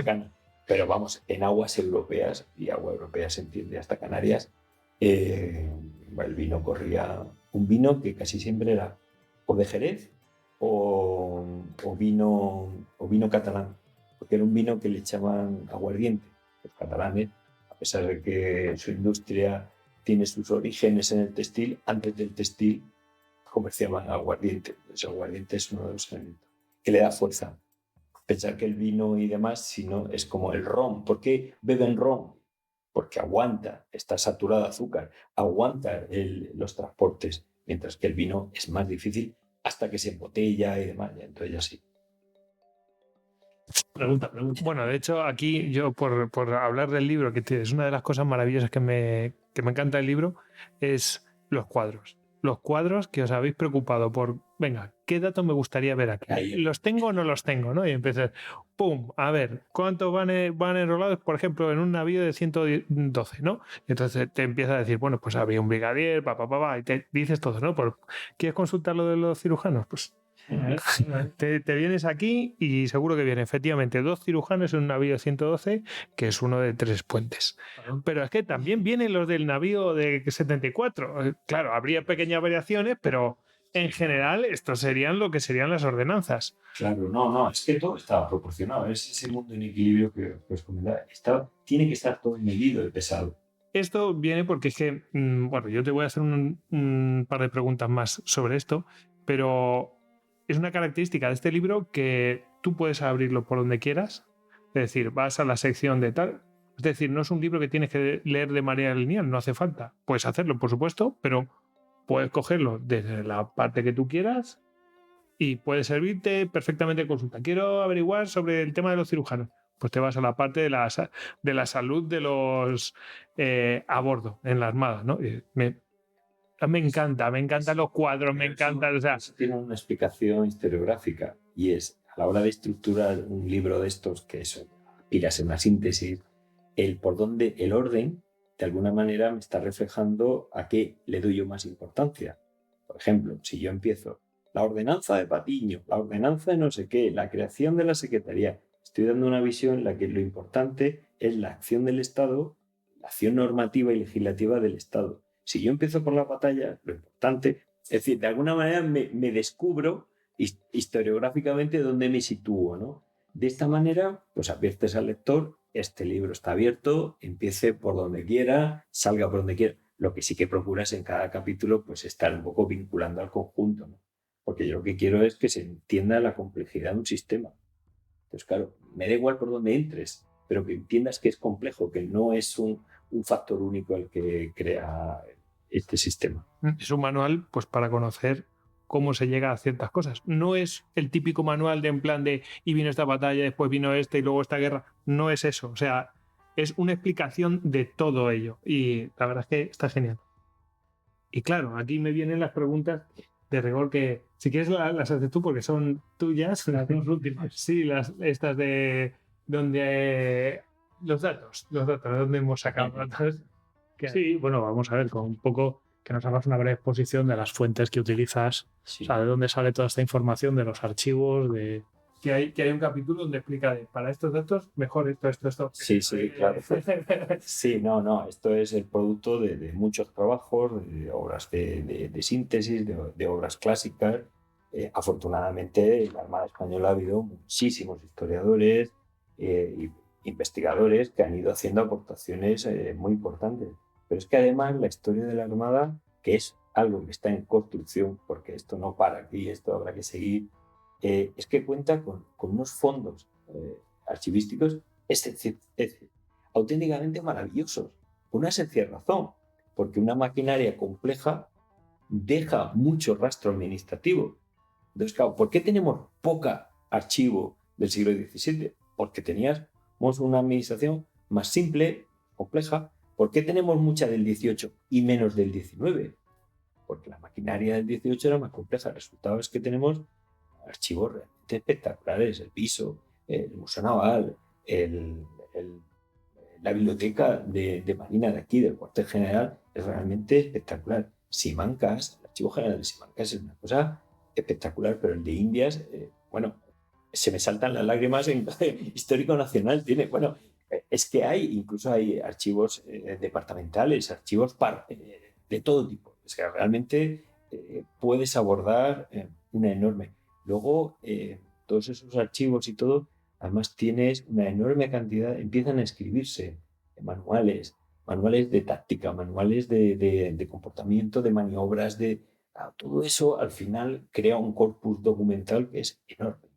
Speaker 2: ganas. Pero vamos, en aguas europeas, y agua europea se entiende hasta Canarias, el vino corría, un vino que casi siempre era o de Jerez o vino catalán, porque era un vino que le echaban aguardiente. Los catalanes, a pesar de que su industria tiene sus orígenes en el textil, antes del textil comerciaban aguardiente. El aguardiente es uno de los elementos que le da fuerza. Pensar que el vino y demás, si no, es como el ron. ¿Por qué beben ron? Porque aguanta, está saturado de azúcar, aguanta los transportes, mientras que el vino es más difícil hasta que se embotella y demás. Entonces ya sí.
Speaker 4: Pregunta.
Speaker 3: Bueno, de hecho, aquí yo, por hablar del libro, que es una de las cosas maravillosas que me encanta del libro, es los cuadros. los cuadros que os habéis preocupado por, venga, ¿qué datos me gustaría ver aquí?
Speaker 2: Ahí.
Speaker 3: ¿Los tengo o no los tengo? ¿No? Y empiezas, ¡pum! A ver, ¿cuántos van enrolados, por ejemplo, en un navío de 112, ¿no? Y entonces te empieza a decir, bueno, pues había un brigadier, y te dices todo, ¿no? ¿Quieres consultar lo de los cirujanos? Pues te vienes aquí y seguro que viene efectivamente 2 cirujanos en un navío 112, que es uno de 3 puentes. Pero es que también vienen los del navío de 74. Claro, habría pequeñas variaciones, pero en general estos serían lo que serían las ordenanzas.
Speaker 2: Claro, no, es que todo está proporcionado. Es ese mundo en equilibrio que os comentaba. Tiene que estar todo medido y pesado.
Speaker 3: Esto viene porque es que, bueno, yo te voy a hacer un par de preguntas más sobre esto, pero es una característica de este libro que tú puedes abrirlo por donde quieras, es decir, vas a la sección de tal, es decir, no es un libro que tienes que leer de manera lineal, no hace falta. Puedes hacerlo, por supuesto, pero puedes cogerlo desde la parte que tú quieras y puede servirte perfectamente de consulta. Quiero averiguar sobre el tema de los cirujanos. Pues te vas a la parte de la salud de los a bordo, en la Armada, ¿no? Me encantan los cuadros, me encantan. O sea,
Speaker 2: Eso tiene una explicación historiográfica y es a la hora de estructurar un libro de estos que eso, aspiras en una síntesis, el orden, de alguna manera me está reflejando a qué le doy yo más importancia. Por ejemplo, si yo empiezo la ordenanza de Patiño, la ordenanza de no sé qué, la creación de la secretaría, estoy dando una visión en la que lo importante es la acción del Estado, la acción normativa y legislativa del Estado. Si yo empiezo por la batalla, lo importante, es decir, de alguna manera me descubro historiográficamente dónde me sitúo, ¿no? De esta manera, pues adviertes al lector, este libro está abierto, empiece por donde quiera, salga por donde quiera. Lo que sí que procuras en cada capítulo, pues estar un poco vinculando al conjunto, ¿no? Porque yo lo que quiero es que se entienda la complejidad de un sistema. Entonces, claro, me da igual por dónde entres, pero que entiendas que es complejo, que no es un factor único el que crea este sistema.
Speaker 3: es un manual pues para conocer cómo se llega a ciertas cosas. No es el típico manual de en plan de y vino esta batalla, después vino esta y luego esta guerra. No es eso. O sea, es una explicación de todo ello. Y la verdad es que está genial. Y claro, aquí me vienen las preguntas de rigor que, si quieres, las haces tú porque son tuyas.
Speaker 4: Las dos últimas.
Speaker 3: Sí, estas de donde los datos, de donde hemos sacado datos.
Speaker 4: Sí, bueno, vamos a ver, con un poco que nos hagas una breve exposición de las fuentes que utilizas,
Speaker 2: Sí.
Speaker 4: o sea, de dónde sale toda esta información, de los archivos, de...
Speaker 3: Que hay un capítulo donde explica para estos datos mejor esto.
Speaker 2: Sí, claro. Sí, no, esto es el producto de muchos trabajos, de obras de síntesis, de obras clásicas. Afortunadamente, en la Armada Española ha habido muchísimos historiadores e investigadores que han ido haciendo aportaciones muy importantes. Pero es que además la historia de la Armada, que es algo que está en construcción, porque esto no para aquí, esto habrá que seguir, es que cuenta con unos fondos archivísticos auténticamente maravillosos, por una sencilla razón, porque una maquinaria compleja deja mucho rastro administrativo. Entonces, claro, ¿por qué tenemos poca archivo del siglo XVII? Porque teníamos una administración más simple, compleja. ¿Por qué tenemos mucha del XVIII y menos del XIX? Porque la maquinaria del XVIII era más compleja. El resultado es que tenemos archivos realmente espectaculares, el piso, el Museo Naval, la biblioteca de Marina de aquí, del cuartel general, es realmente espectacular. Simancas, el archivo general de Simancas es una cosa espectacular, pero el de Indias, bueno, se me saltan las lágrimas en Histórico Nacional. Es que incluso hay archivos departamentales, archivos de todo tipo. Es que realmente puedes abordar una enorme. Luego, todos esos archivos y todo, además tienes una enorme cantidad, empiezan a escribirse manuales de táctica, manuales de comportamiento, de maniobras, todo eso al final crea un corpus documental que es enorme.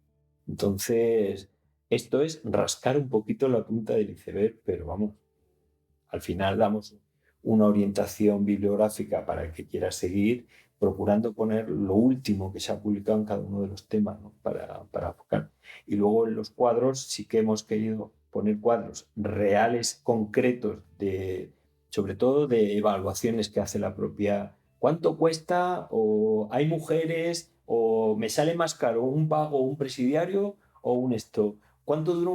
Speaker 2: Entonces, esto es rascar un poquito la punta del iceberg, pero vamos, al final damos una orientación bibliográfica para el que quiera seguir, procurando poner lo último que se ha publicado en cada uno de los temas, ¿no? para enfocar. Y luego en los cuadros sí que hemos querido poner cuadros reales, concretos, sobre todo de evaluaciones que hace la propia ¿cuánto cuesta? O hay mujeres, o me sale más caro un vago, un presidiario o un esto. ¿Cuánto dura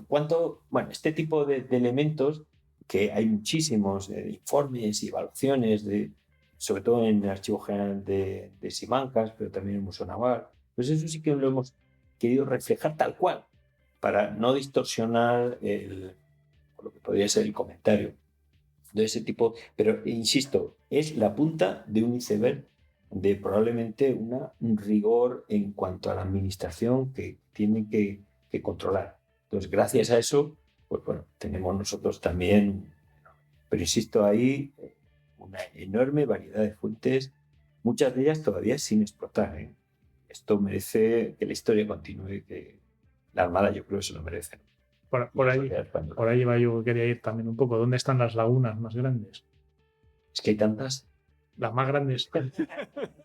Speaker 2: bueno, este tipo de elementos que hay muchísimos informes y evaluaciones sobre todo en el Archivo General de Simancas, pero también en el Museo Naval. Pues eso sí que lo hemos querido reflejar tal cual, para no distorsionar lo que podría ser el comentario de ese tipo. Pero, insisto, es la punta de un iceberg de probablemente un rigor en cuanto a la administración que tiene que controlar. Entonces, gracias a eso, pues bueno, tenemos nosotros también, pero insisto, ahí una enorme variedad de fuentes, muchas de ellas todavía sin explotar, ¿eh? Esto merece que la historia continúe, que la Armada yo creo que se lo merece.
Speaker 4: Por ahí va yo, quería ir también un poco. ¿Dónde están las lagunas más grandes?
Speaker 2: Es que hay tantas.
Speaker 4: Las más grandes.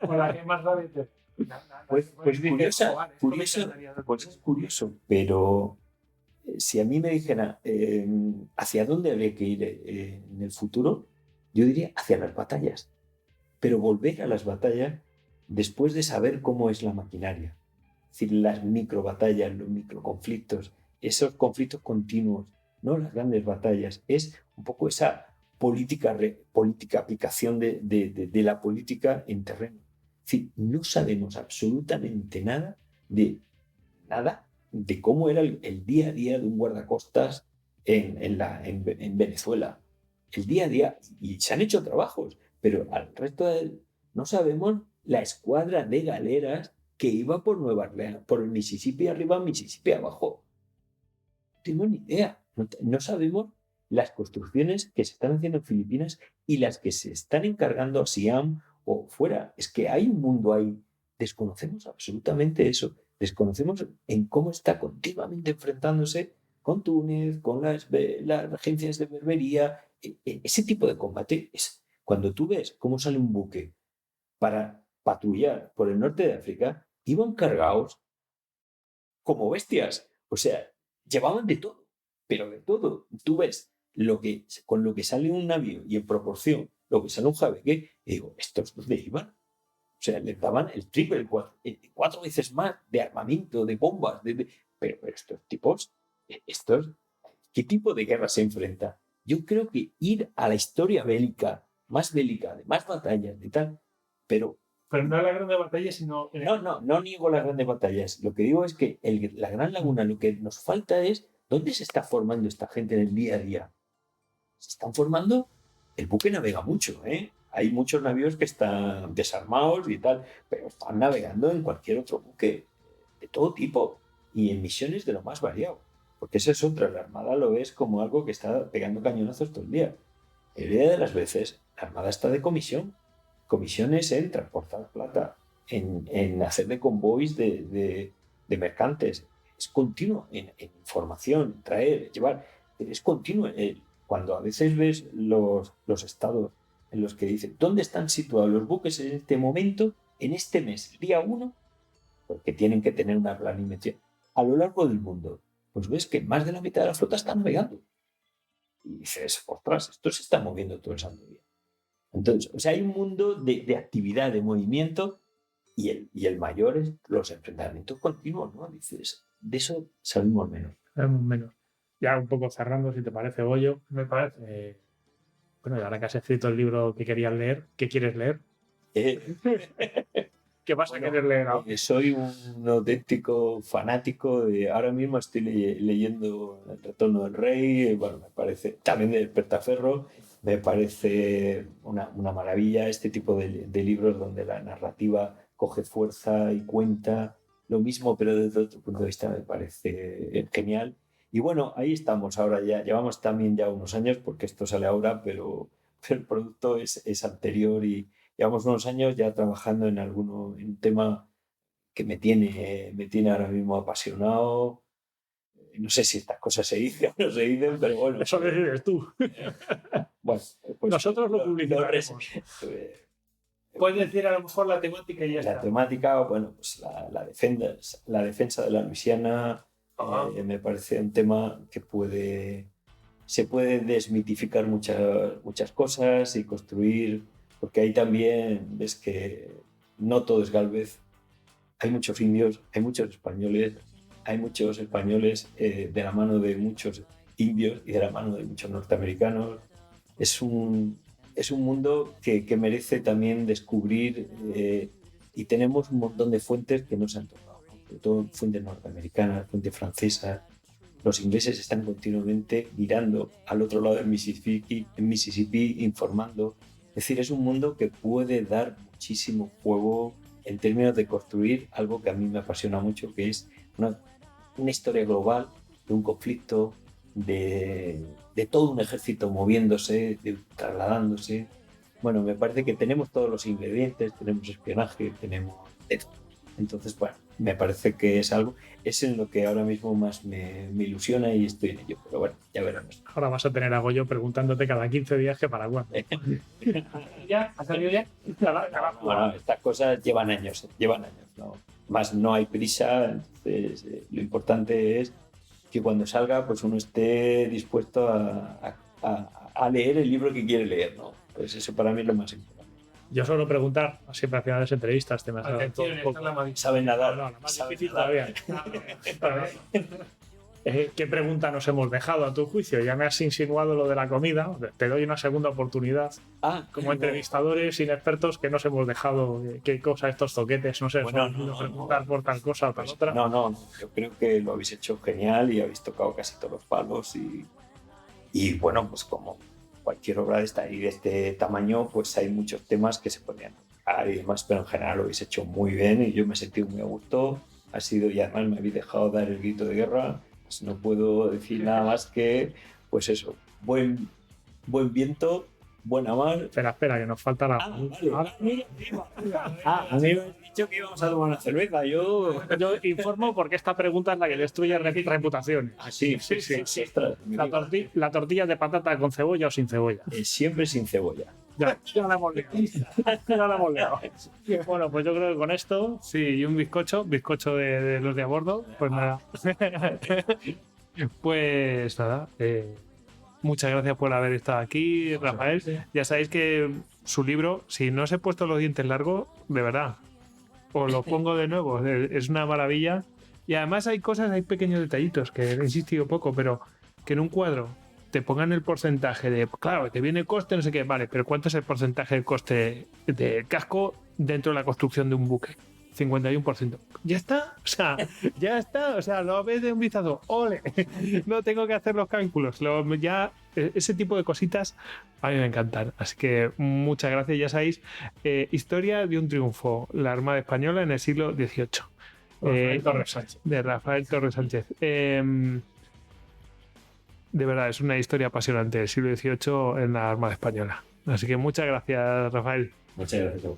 Speaker 4: O la que más grande.
Speaker 2: Pues es curioso, pero si a mí me dijera hacia dónde habría que ir en el futuro, yo diría hacia las batallas. Pero volver a las batallas después de saber cómo es la maquinaria. Es decir, las microbatallas, los microconflictos, esos conflictos continuos, no las grandes batallas. Es un poco esa política aplicación de la política en terreno. Es decir, no sabemos absolutamente nada de cómo era el día a día de un guardacostas en Venezuela. El día a día, y se han hecho trabajos, pero al resto no sabemos la escuadra de galeras que iba por Nueva Orleans, por el Mississippi arriba, Mississippi abajo. No tengo ni idea. No sabemos las construcciones que se están haciendo en Filipinas y las que se están encargando a Siam o fuera. Es que hay un mundo ahí. Desconocemos absolutamente eso. Desconocemos en cómo está continuamente enfrentándose con Túnez, con las agencias de berbería. Ese tipo de combate es cuando tú ves cómo sale un buque para patrullar por el norte de África, iban cargados como bestias. O sea, llevaban de todo, pero de todo. Tú ves con lo que sale un navío y en proporción lo que sale un jabeque, y digo, ¿estos dónde iban? O sea, les daban el triple, cuatro veces más de armamento, de bombas, pero estos tipos, ¿qué tipo de guerra se enfrenta? Yo creo que ir a la historia bélica, de más batallas, de tal, pero
Speaker 4: no es la grande batalla, sino...
Speaker 2: No niego las grandes batallas. Lo que digo es que la Gran Laguna, lo que nos falta es dónde se está formando esta gente en el día a día. Se están formando, el buque navega mucho, ¿eh? Hay muchos navíos que están desarmados y tal, pero están navegando en cualquier otro buque de todo tipo y en misiones de lo más variado. Porque esa es otra, la Armada lo ves como algo que está pegando cañonazos todo el día. La mayoría de las veces la Armada está de comisión. Comisiones en transportar plata, en hacer de convoys de mercantes. Es continuo en información, traer, llevar. Es continuo. Cuando a veces ves los estados en los que dicen dónde están situados los buques en este momento, en este mes, el día 1, porque tienen que tener una planificación a lo largo del mundo, pues ves que más de la mitad de la flota está navegando. Y dices, ostras, esto se está moviendo todo el santo día. Entonces, o sea, hay un mundo de actividad, de movimiento, y el mayor es los enfrentamientos continuos, ¿no? Dices, de eso sabemos menos.
Speaker 4: Sabemos menos. Ya un poco cerrando, si te parece, Goyo.
Speaker 3: Me parece.
Speaker 4: Bueno, y ahora que has escrito el libro que querías leer, ¿qué quieres leer? ¿Qué vas a querer leer ahora?
Speaker 2: Soy un auténtico fanático de... Ahora mismo estoy leyendo El Retorno del Rey, bueno, me parece... También de Despertaferro, me parece una maravilla este tipo de libros donde la narrativa coge fuerza y cuenta lo mismo, pero desde otro punto de vista me parece genial. Y bueno, ahí estamos ahora ya. Llevamos también ya unos años, porque esto sale ahora, pero el producto es anterior y llevamos unos años ya trabajando en un tema que me tiene ahora mismo apasionado. No sé si estas cosas se dicen o no se dicen, pero bueno.
Speaker 4: Eso lo dices tú.
Speaker 2: Bueno, pues
Speaker 4: nosotros lo publicaremos. Puedes decir a lo mejor la temática y ya está.
Speaker 2: La temática, bueno, pues la defensa de la Luisiana me parece un tema que se puede desmitificar muchas cosas y construir porque ahí también ves que no todo es Gálvez. Hay muchos indios, hay muchos españoles de la mano de muchos indios y de la mano de muchos norteamericanos. Es un mundo que merece también descubrir, y tenemos un montón de fuentes que no se han tocado, ¿no? Sobre todo fuentes norteamericanas, fuentes francesas. Los ingleses están continuamente mirando al otro lado del Mississippi, informando. Es decir, es un mundo que puede dar muchísimo juego en términos de construir algo que a mí me apasiona mucho, que es una historia global de un conflicto, de todo un ejército moviéndose, trasladándose. Bueno, me parece que tenemos todos los ingredientes, tenemos espionaje, tenemos de todo. Entonces, bueno, me parece que es en lo que ahora mismo más me ilusiona y estoy en ello. Pero bueno, ya veremos.
Speaker 4: Ahora vas a tener a Goyo preguntándote cada 15 días que para cuándo. ¿Ya? ¿Ha salido ya?
Speaker 2: Bueno, estas cosas llevan años, ¿no? Más no hay prisa, entonces lo importante es que cuando salga pues uno esté dispuesto a leer el libro que quiere leer, ¿no? Pues eso para mí es lo más importante.
Speaker 4: Yo suelo preguntar, siempre al final de las entrevistas, te me
Speaker 2: Saben nadar.
Speaker 4: No, la más difícil todavía. ¿Qué pregunta nos hemos dejado a tu juicio? Ya me has insinuado lo de la comida, te doy una segunda oportunidad. Como entrevistadores inexpertos que nos hemos dejado, qué cosa estos zoquetes, no sé, preguntar por tal cosa o tal otra.
Speaker 2: No, yo creo que lo habéis hecho genial y habéis tocado casi todos los palos y bueno, pues como cualquier obra de este tamaño, pues hay muchos temas que se podrían tocar y demás, pero en general lo habéis hecho muy bien y yo me he sentido muy a gusto. Y además me habéis dejado dar el grito de guerra. Pues no puedo decir nada más que, pues eso, buen viento, buena mar.
Speaker 4: Espera, que nos falta la...
Speaker 2: A mí me has dicho que íbamos a tomar una cerveza. Yo
Speaker 4: informo porque esta pregunta es la que destruye reputaciones.
Speaker 2: Sí.
Speaker 4: La tortilla de patata con cebolla o sin cebolla.
Speaker 2: Siempre sin cebolla.
Speaker 4: Ya la hemos liado. Bueno, pues yo creo que con esto...
Speaker 3: Sí, y un bizcocho de los de a bordo. Pues nada. Pues nada. Muchas gracias por haber estado aquí, Rafael. Ya sabéis que su libro, si no os he puesto los dientes largos, de verdad, os lo pongo de nuevo. Es una maravilla. Y además hay pequeños detallitos que he insistido poco, pero que en un cuadro te pongan el porcentaje de, claro, te viene coste, no sé qué, vale, pero ¿cuánto es el porcentaje del coste del casco dentro de la construcción de un buque? 51%. Ya está, lo ves de un vistazo, ¡ole! No tengo que hacer los cálculos. Ese tipo de cositas a mí me encantan. Así que muchas gracias, ya sabéis. Historia de un triunfo, la Armada Española en el siglo XVIII. De Rafael Torres Sánchez. De verdad, es una historia apasionante del siglo XVIII en la Armada Española. Así que muchas gracias, Rafael.
Speaker 2: Muchas gracias.